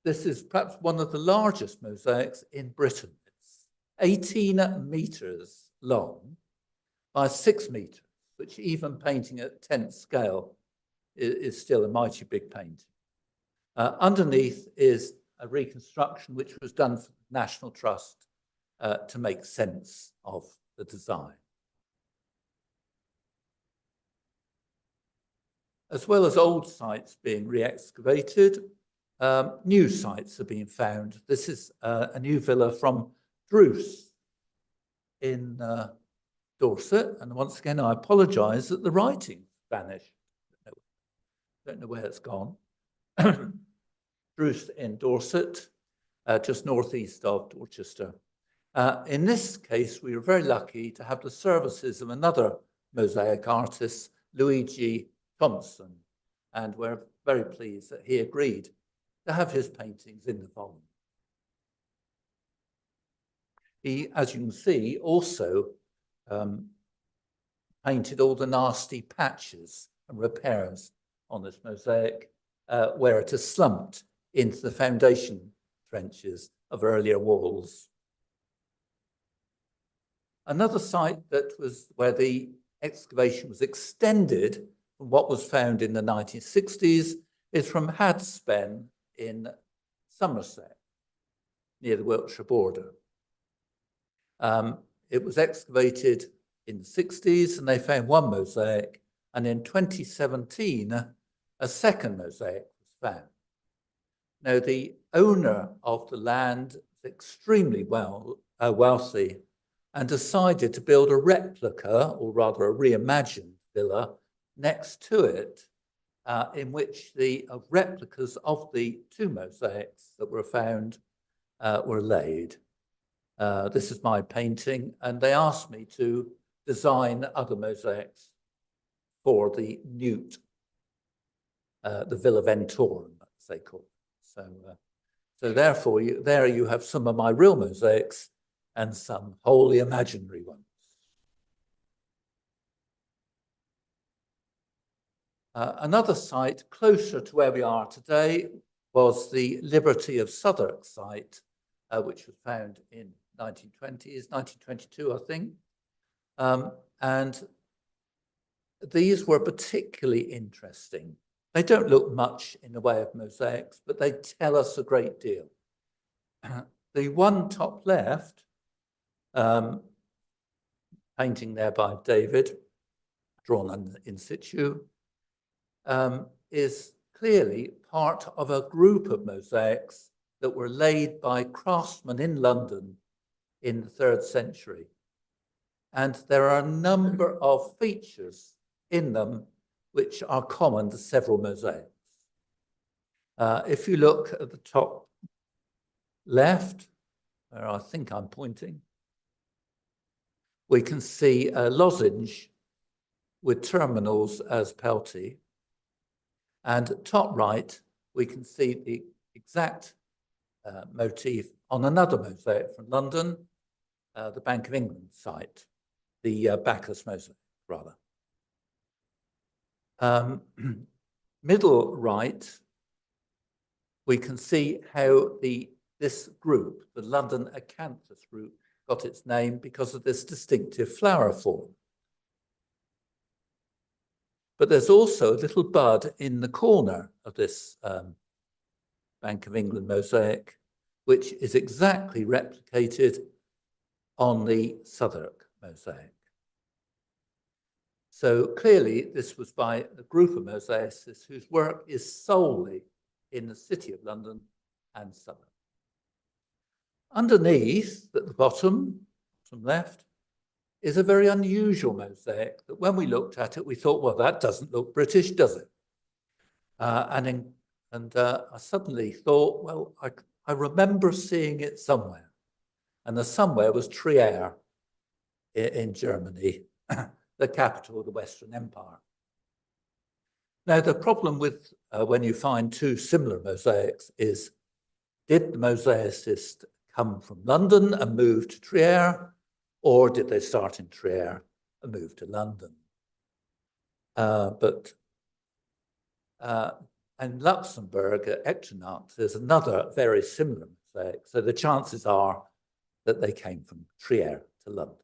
this is perhaps one of the largest mosaics in Britain. It's 18 meters long by 6 meters, which even painting at 10th scale is still a mighty big painting. Underneath is a reconstruction which was done for the National Trust to make sense of the design. As well as old sites being re-excavated, new sites are being found. This is a new villa from Druce in Dorset. And once again, I apologise that the writing vanished. Don't know where it's gone. Druce in Dorset, just northeast of Dorchester. In this case, we were very lucky to have the services of another mosaic artist, Luigi Thompson, and we're very pleased that he agreed to have his paintings in the volume. He, as you can see, also painted all the nasty patches and repairs on this mosaic where it has slumped into the foundation trenches of earlier walls. Another site that was where the excavation was extended from what was found in the 1960s is from Hadspen in Somerset, near the Wiltshire border. It was excavated in the 60s and they found one mosaic, and in 2017, a second mosaic was found. Now, the owner of the land is extremely wealthy and decided to build a replica, or rather a reimagined villa, next to it, in which the replicas of the two mosaics that were found were laid. This is my painting, and they asked me to design other mosaics for the Newt, the Villa Ventorum, as they call it. So therefore, there you have some of my real mosaics and some wholly imaginary ones. Another site closer to where we are today was the Liberty of Southwark site, which was found in 1920s, 1922, I think. And these were particularly interesting. They don't look much in the way of mosaics, but they tell us a great deal. The one top left, painting there by David, drawn in situ, is clearly part of a group of mosaics that were laid by craftsmen in London in the 3rd century. And there are a number of features in them which are common to several mosaics. If you look at the top left, where I think I'm pointing, we can see a lozenge with terminals as pelti. And top right, we can see the exact motif on another mosaic from London, the Bank of England site, the Bacchus mosaic, rather. Middle right, we can see how this group, the London acanthus group, got its name because of this distinctive flower form. But there's also a little bud in the corner of this Bank of England mosaic, which is exactly replicated on the Southwark mosaic. So clearly this was by a group of mosaicists whose work is solely in the City of London and Southwark. Underneath, at the bottom left, is a very unusual mosaic that when we looked at it, we thought, well, that doesn't look British, does it? And I suddenly thought, well, I remember seeing it somewhere. And the somewhere was Trier in Germany, the capital of the Western Empire. Now, the problem with when you find two similar mosaics is, did the mosaicist come from London and move to Trier, or did they start in Trier and move to London? In Luxembourg, at Echternach, there's another very similar mosaic. So the chances are that they came from Trier to London.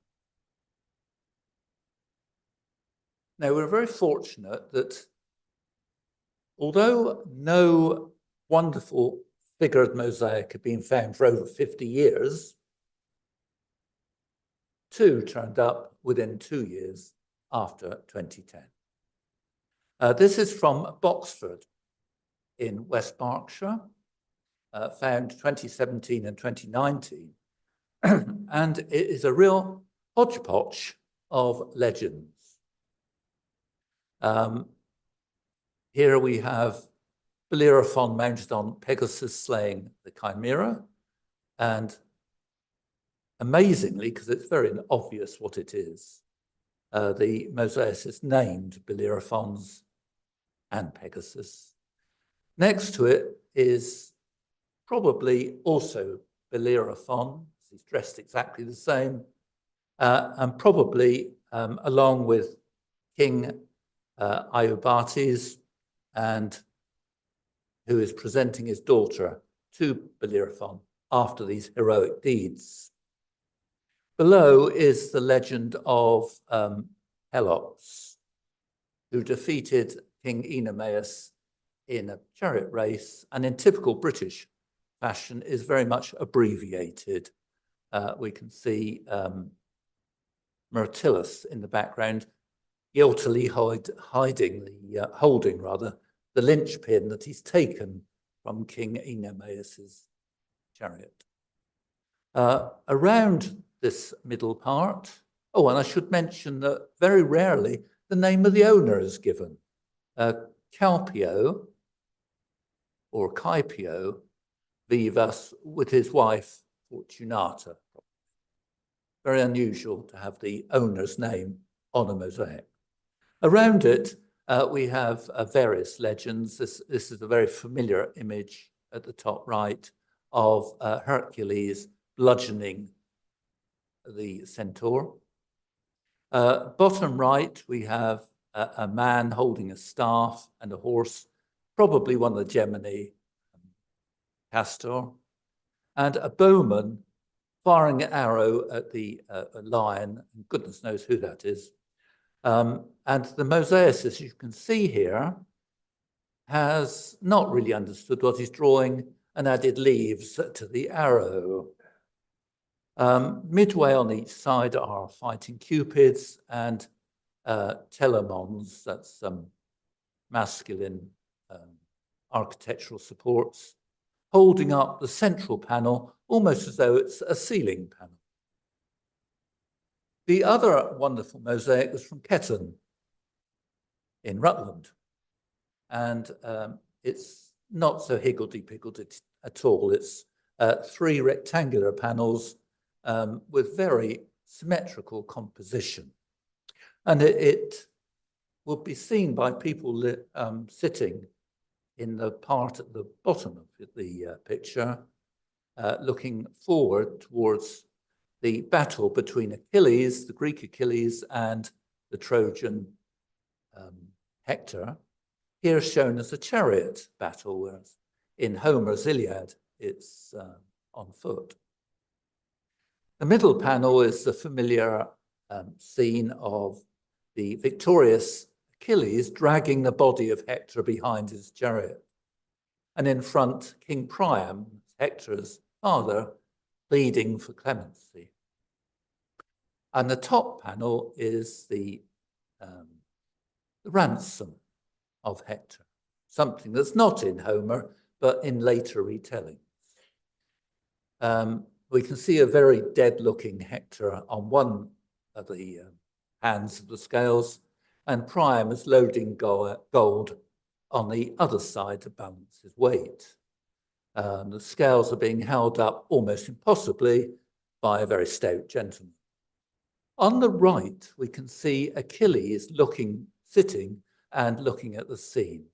Now, we're very fortunate that although no wonderful figured mosaic had been found for over 50 years, two turned up within 2 years after 2010. This is from Boxford in West Berkshire, found 2017 and 2019. And it is a real hodgepodge of legends. Here we have Bellerophon mounted on Pegasus slaying the Chimera, and amazingly, because it's very obvious what it is, the Mosaics is named Bellerophons and Pegasus. Next to it is probably also Bellerophon. He's dressed exactly the same, and probably along with King Iobates, and who is presenting his daughter to Bellerophon after these heroic deeds. Below is the legend of Pelops, who defeated King Oenomaus in a chariot race, and in typical British fashion is very much abbreviated. We can see Myrtilus in the background, guiltily holding the linchpin that he's taken from King Oenomaus's chariot. Around this middle part, oh, and I should mention that very rarely the name of the owner is given. Calpio, or Caipio, vivas with his wife Fortunata. Very unusual to have the owner's name on a mosaic. Around it, we have various legends. This is a very familiar image at the top right of Hercules bludgeoning the centaur. Bottom right, we have a man holding a staff and a horse, probably one of the Gemini Castor, and a bowman firing an arrow at the lion, and goodness knows who that is. And the Mosaics, as you can see here, has not really understood what he's drawing and added leaves to the arrow. Midway on each side are fighting cupids and telemons, that's masculine architectural supports, holding up the central panel almost as though it's a ceiling panel. The other wonderful mosaic was from Ketton in Rutland, and it's not so higgledy-piggledy at all. It's 3 rectangular panels with very symmetrical composition. And it will be seen by people sitting in the part at the bottom of the picture, looking forward towards the battle between Achilles, the Greek Achilles, and the Trojan Hector, here shown as a chariot battle, whereas in Homer's Iliad, it's on foot. The middle panel is the familiar scene of the victorious Achilles dragging the body of Hector behind his chariot. And in front, King Priam, Hector's father, pleading for clemency. And the top panel is the ransom of Hector, something that's not in Homer, but in later retellings. We can see a very dead-looking Hector on one of the hands of the scales, and Priam is loading gold on the other side to balance his weight. The scales are being held up almost impossibly by a very stout gentleman. On the right, we can see Achilles sitting and looking at the scene.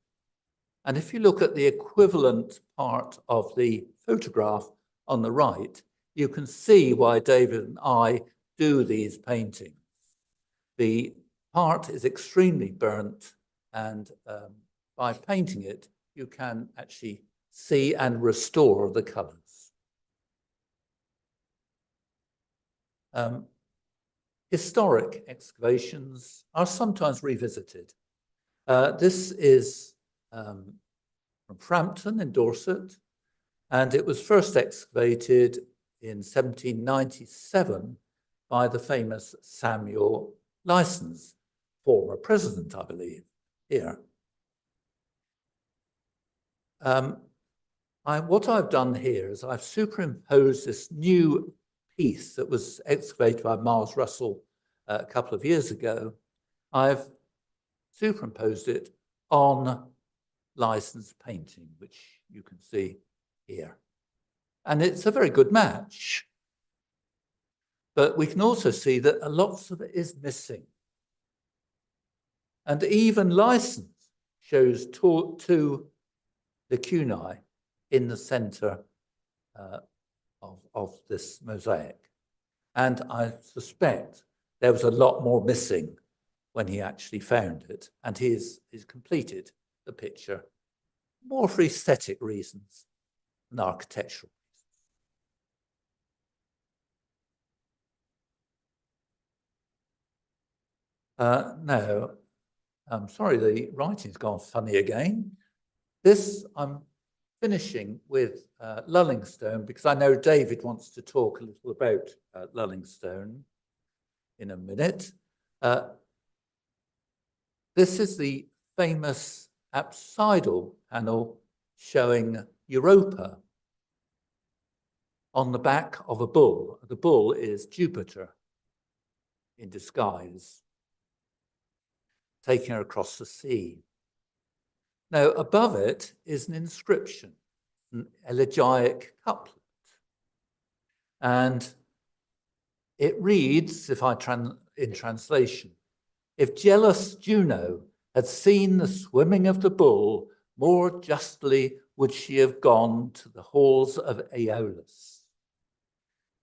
And if you look at the equivalent part of the photograph on the right, you can see why David and I do these paintings. The part is extremely burnt, and by painting it, you can actually see and restore the colors. Historic excavations are sometimes revisited. This is from Frampton in Dorset, and it was first excavated in 1797 by the famous Samuel Lysons, former president, I believe, here. What I've done here is I've superimposed this new piece that was excavated by Miles Russell a couple of years ago. I've superimposed it on licensed painting, which you can see here. And it's a very good match. But we can also see that lots of it is missing. And even license shows two lacunae in the center of this mosaic. And I suspect there was a lot more missing when he actually found it. And he's completed the picture more for aesthetic reasons than architectural reasons. No, I'm sorry, the writing's gone funny again. This, I'm finishing with Lullingstone, because I know David wants to talk a little about Lullingstone in a minute. This is the famous apsidal panel showing Europa on the back of a bull. The bull is Jupiter in disguise, taking her across the sea. Now, above it is an inscription, an elegiac couplet. And it reads, if I in translation, if jealous Juno had seen the swimming of the bull, more justly would she have gone to the halls of Aeolus.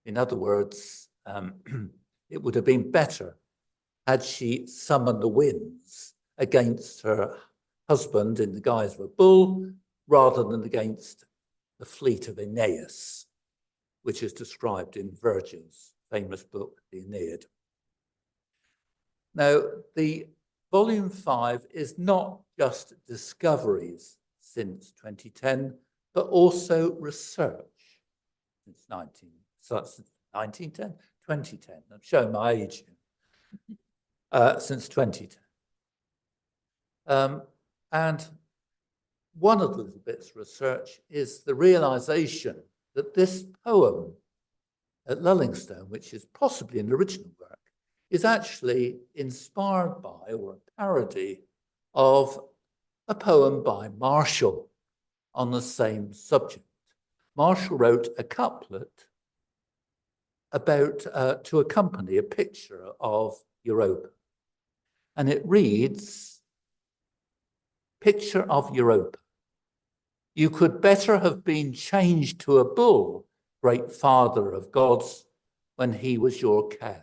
In other words, it would have been better had she summoned the winds against her husband in the guise of a bull, rather than against the fleet of Aeneas, which is described in Virgil's famous book, the Aeneid. Now, the volume 5 is not just discoveries since 2010, but also research since 2010. I'm showing my age here. Since 2010. And one of the little bits of research is the realization that this poem at Lullingstone, which is possibly an original work, is actually inspired by or a parody of a poem by Martial on the same subject. Martial wrote a couplet about to accompany a picture of Europa. And it reads, picture of Europa. You could better have been changed to a bull, great father of gods, when he was your cow.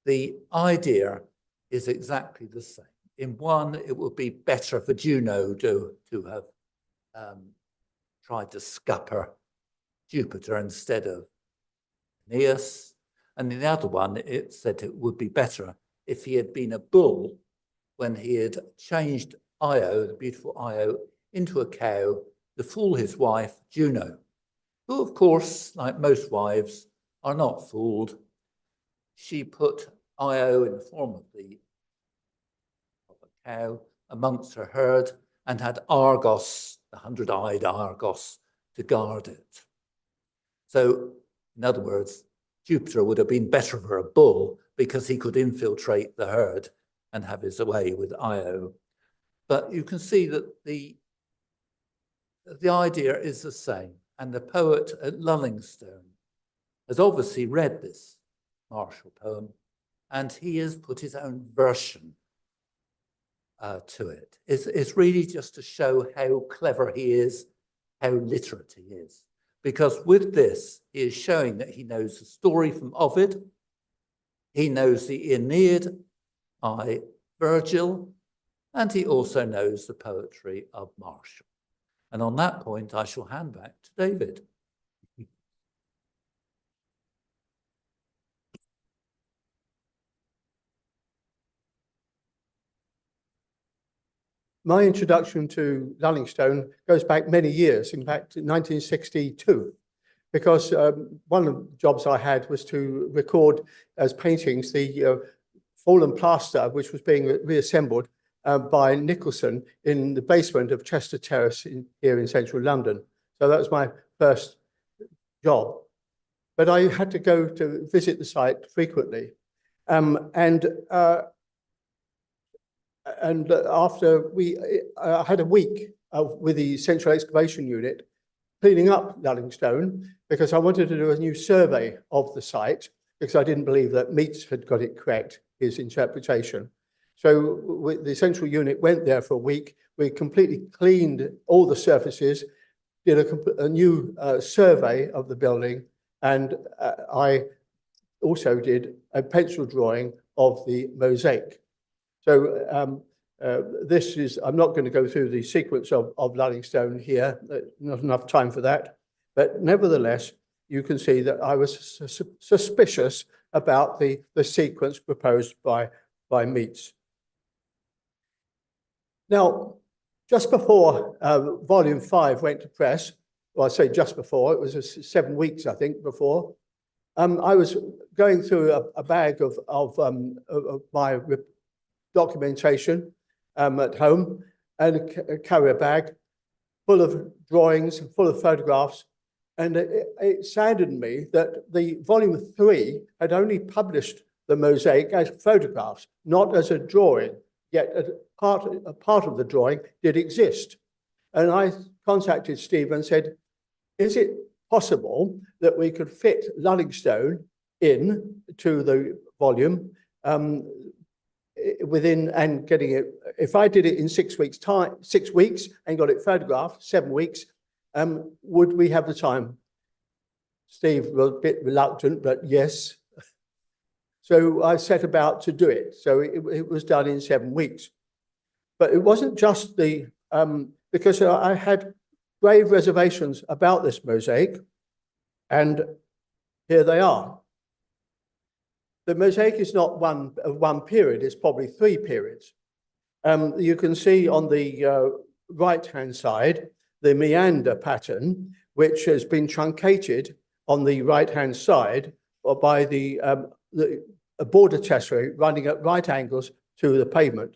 The idea is exactly the same. In one, it would be better for Juno to have tried to scupper Jupiter instead of Aeneas. And in the other one, it said it would be better if he had been a bull when he had changed Io, the beautiful Io, into a cow to fool his wife, Juno, who, of course, like most wives, are not fooled. She put Io in the form of a cow amongst her herd and had Argos, the 100-eyed Argos, to guard it. So, in other words, Jupiter would have been better for a bull because he could infiltrate the herd and have his way with Io. But you can see that the idea is the same. And the poet at Lullingstone has obviously read this Martial poem, and he has put his own version to it. It's really just to show how clever he is, how literate he is. Because with this, he is showing that he knows the story from Ovid, he knows the Aeneid by Virgil, and he also knows the poetry of Martial. And on that point, I shall hand back to David. My introduction to Lullingstone goes back many years, in fact, 1962, because one of the jobs I had was to record as paintings the fallen plaster, which was being reassembled by Nicholson in the basement of Chester Terrace here in central London. So that was my first job. But I had to go to visit the site frequently. And after I had a week with the Central Excavation Unit cleaning up Luddingstone, because I wanted to do a new survey of the site, because I didn't believe that Meats had got it correct, his interpretation. So the Central Unit went there for a week. We completely cleaned all the surfaces, did a new survey of the building, and I also did a pencil drawing of the mosaic. So this is, I'm not going to go through the sequence of Luddingstone here, not enough time for that, but nevertheless, you can see that I was suspicious about the sequence proposed by Meats. Now, just before volume 5 went to press, well, I say just before, it was 7 weeks, I think, before, I was going through a bag of my documentation at home, and a carrier bag full of drawings, full of photographs, and it saddened me that the volume 3 had only published the mosaic as photographs, not as a drawing, yet a part of the drawing did exist. And I contacted Steve and said, is it possible that we could fit Luddingstone in to the volume within, and getting it, if I did it in 6 weeks time, 6 weeks and got it photographed, 7 weeks, would we have the time? Steve was a bit reluctant, but yes. So I set about to do it. So it was done in 7 weeks. But it wasn't just the, because I had grave reservations about this mosaic, and here they are. The mosaic is not one period, it's probably 3 periods. You can see on the right-hand side, the meander pattern, which has been truncated on the right-hand side by a border tesserae running at right angles to the pavement.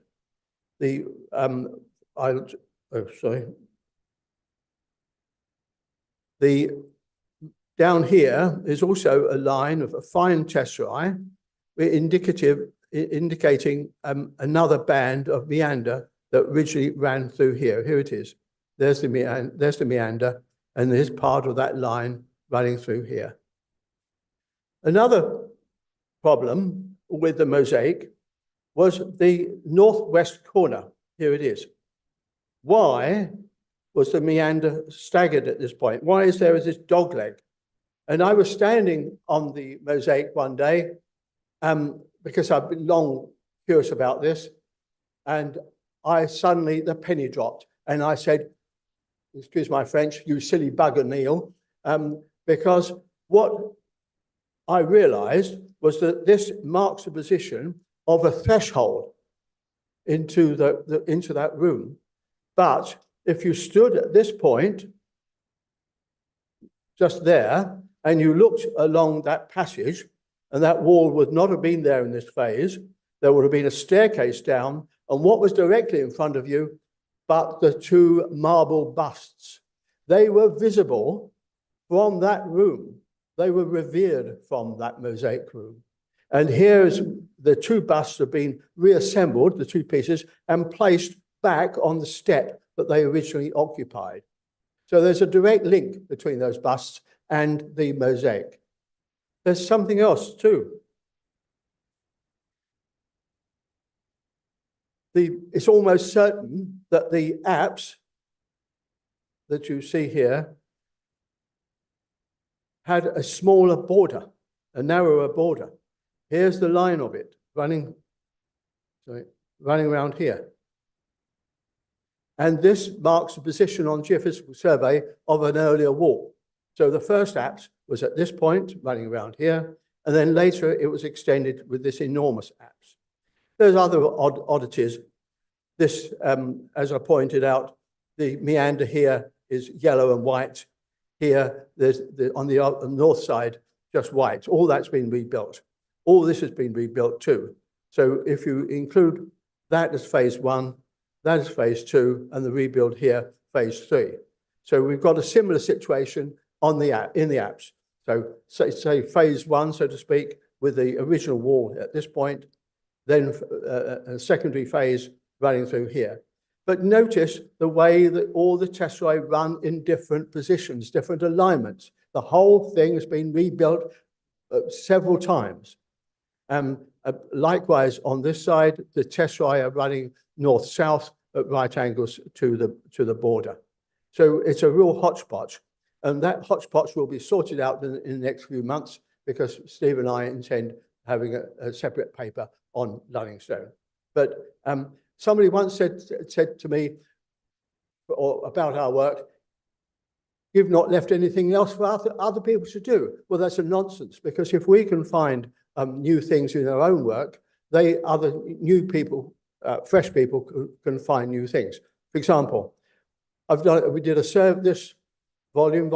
Down here is also a line of a fine tesserae, indicating another band of meander that originally ran through here. Here it is. There's the meander, and there's part of that line running through here. Another problem with the mosaic was the northwest corner. Here it is. Why was the meander staggered at this point? Why is there this dog leg? And I was standing on the mosaic one day, because I've been long curious about this, and suddenly the penny dropped, and I said, excuse my French, you silly bugger, Neal, because what I realized was that this marks the position of a threshold into that room. But if you stood at this point, just there, and you looked along that passage, and that wall would not have been there in this phase, there would have been a staircase down, and what was directly in front of you but the 2 marble busts? They were visible from that room. They were revered from that mosaic room. And here's the 2 busts have been reassembled, the 2 pieces, and placed back on the step that they originally occupied. So there's a direct link between those busts and the mosaic. There's something else too. It's almost certain that the apse that you see here had a smaller border, a narrower border. Here's the line of it running around here. And this marks the position on geophysical survey of an earlier wall. So the first apse was at this point, running around here, and then later it was extended with this enormous apse. There's other oddities. This, as I pointed out, the meander here is yellow and white. Here, there's on the north side, just white. All that's been rebuilt. All this has been rebuilt too. So if you include that is phase 1, that is phase 2, and the rebuild here, phase 3. So we've got a similar situation on the in the apse. So say phase 1, so to speak, with the original wall at this point, then a secondary phase running through here. But notice the way that all the tesserae run in different positions, different alignments. The whole thing has been rebuilt several times. Likewise, on this side, the tesserae are running north-south at right angles to the border. So it's a real hodgepodge. And that hodgepodge will be sorted out in the next few months because Steve and I intend having a separate paper on Luddingstone. But somebody once said to me about our work, "You've not left anything else for other people to do." Well, that's a nonsense, because if we can find new things in our own work, other new people, fresh people can find new things. For example, we did a survey. This volume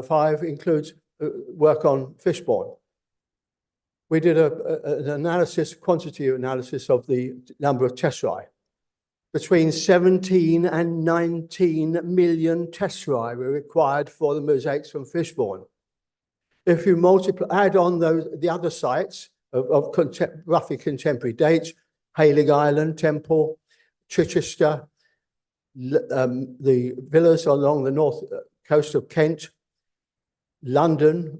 5, includes work on fishbone. We did an analysis, quantity analysis of the number of tesserae. Between 17 and 19 million tesserae were required for the mosaics from Fishbourne. If you add on the other sites of roughly contemporary dates, Hayling Island Temple, Chichester, the villas along the north coast of Kent, London,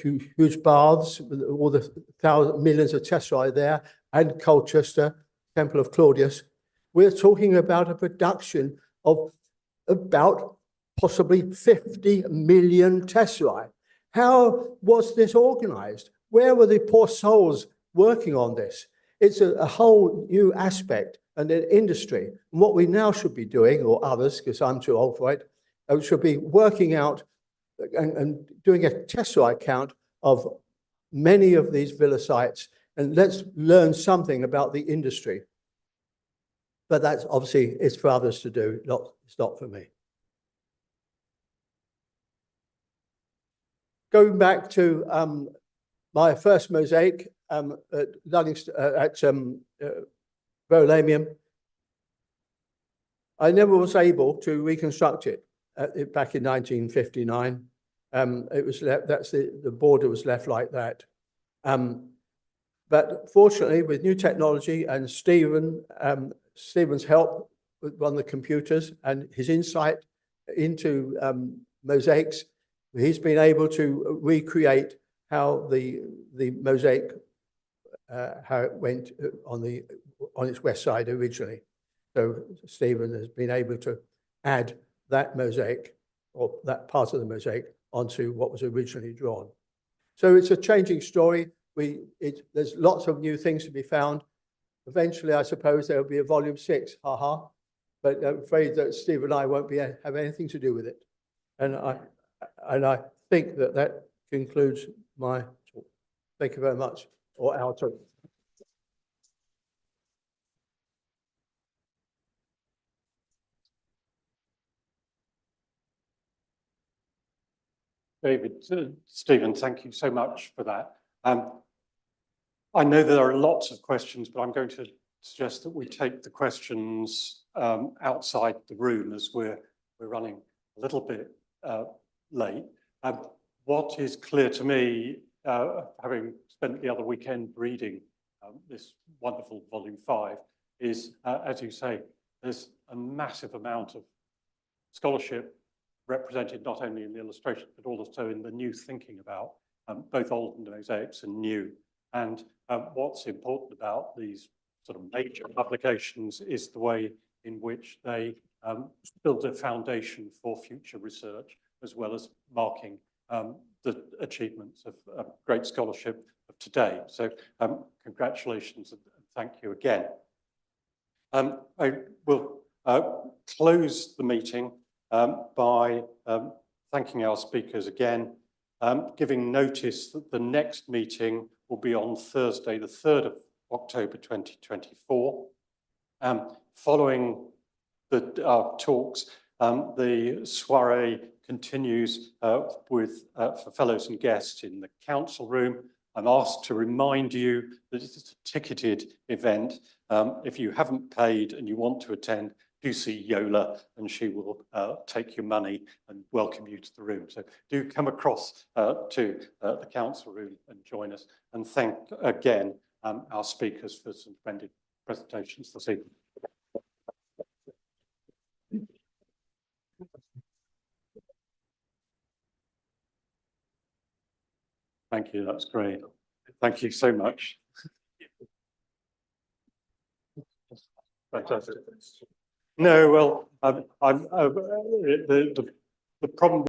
huge baths, all the millions of tesserae there, and Colchester, Temple of Claudius. We're talking about a production of about possibly 50 million tesserae. How was this organized? Where were the poor souls working on this? It's a whole new aspect and an industry. And what we now should be doing, or others, because I'm too old for it, should be working out and doing a tesserae count of many of these villa sites, and let's learn something about the industry. But that's obviously, it's for others to do, it's not for me. Going back to my first mosaic at Verulamium, I never was able to reconstruct it back in 1959. It was left, the border was left like that. But fortunately, with new technology and Stephen's help on the computers and his insight into mosaics, he's been able to recreate how the mosaic, how it went on its west side originally. So Stephen has been able to add that mosaic, or that part of the mosaic, onto what was originally drawn. So it's a changing story. There's lots of new things to be found. Eventually, I suppose there will be a volume 6, haha. But I'm afraid that Steve and I won't have anything to do with it. And I think that concludes my talk. Thank you very much, or our talk. David, Stephen, thank you so much for that. I know there are lots of questions, but I'm going to suggest that we take the questions outside the room, as we're running a little bit late. What is clear to me, having spent the other weekend reading this wonderful volume 5, is, as you say, there's a massive amount of scholarship represented not only in the illustration, but also in the new thinking about both old mosaics and new. And what's important about these sort of major publications is the way in which they build a foundation for future research, as well as marking the achievements of great scholarship of today. So congratulations and thank you again. I will close the meeting by thanking our speakers again, giving notice that the next meeting will be on Thursday, the 3rd of October 2024. Following our talks, the soirée continues for fellows and guests in the council room I'm asked to remind you that it's a ticketed event. If you haven't paid and you want to attend, do see Yola and she will take your money and welcome you to the room. So do come across to the council room and join us. And thank again our speakers for some splendid presentations this evening. Thank you, that's great. Thank you so much. Fantastic. No, well, the problem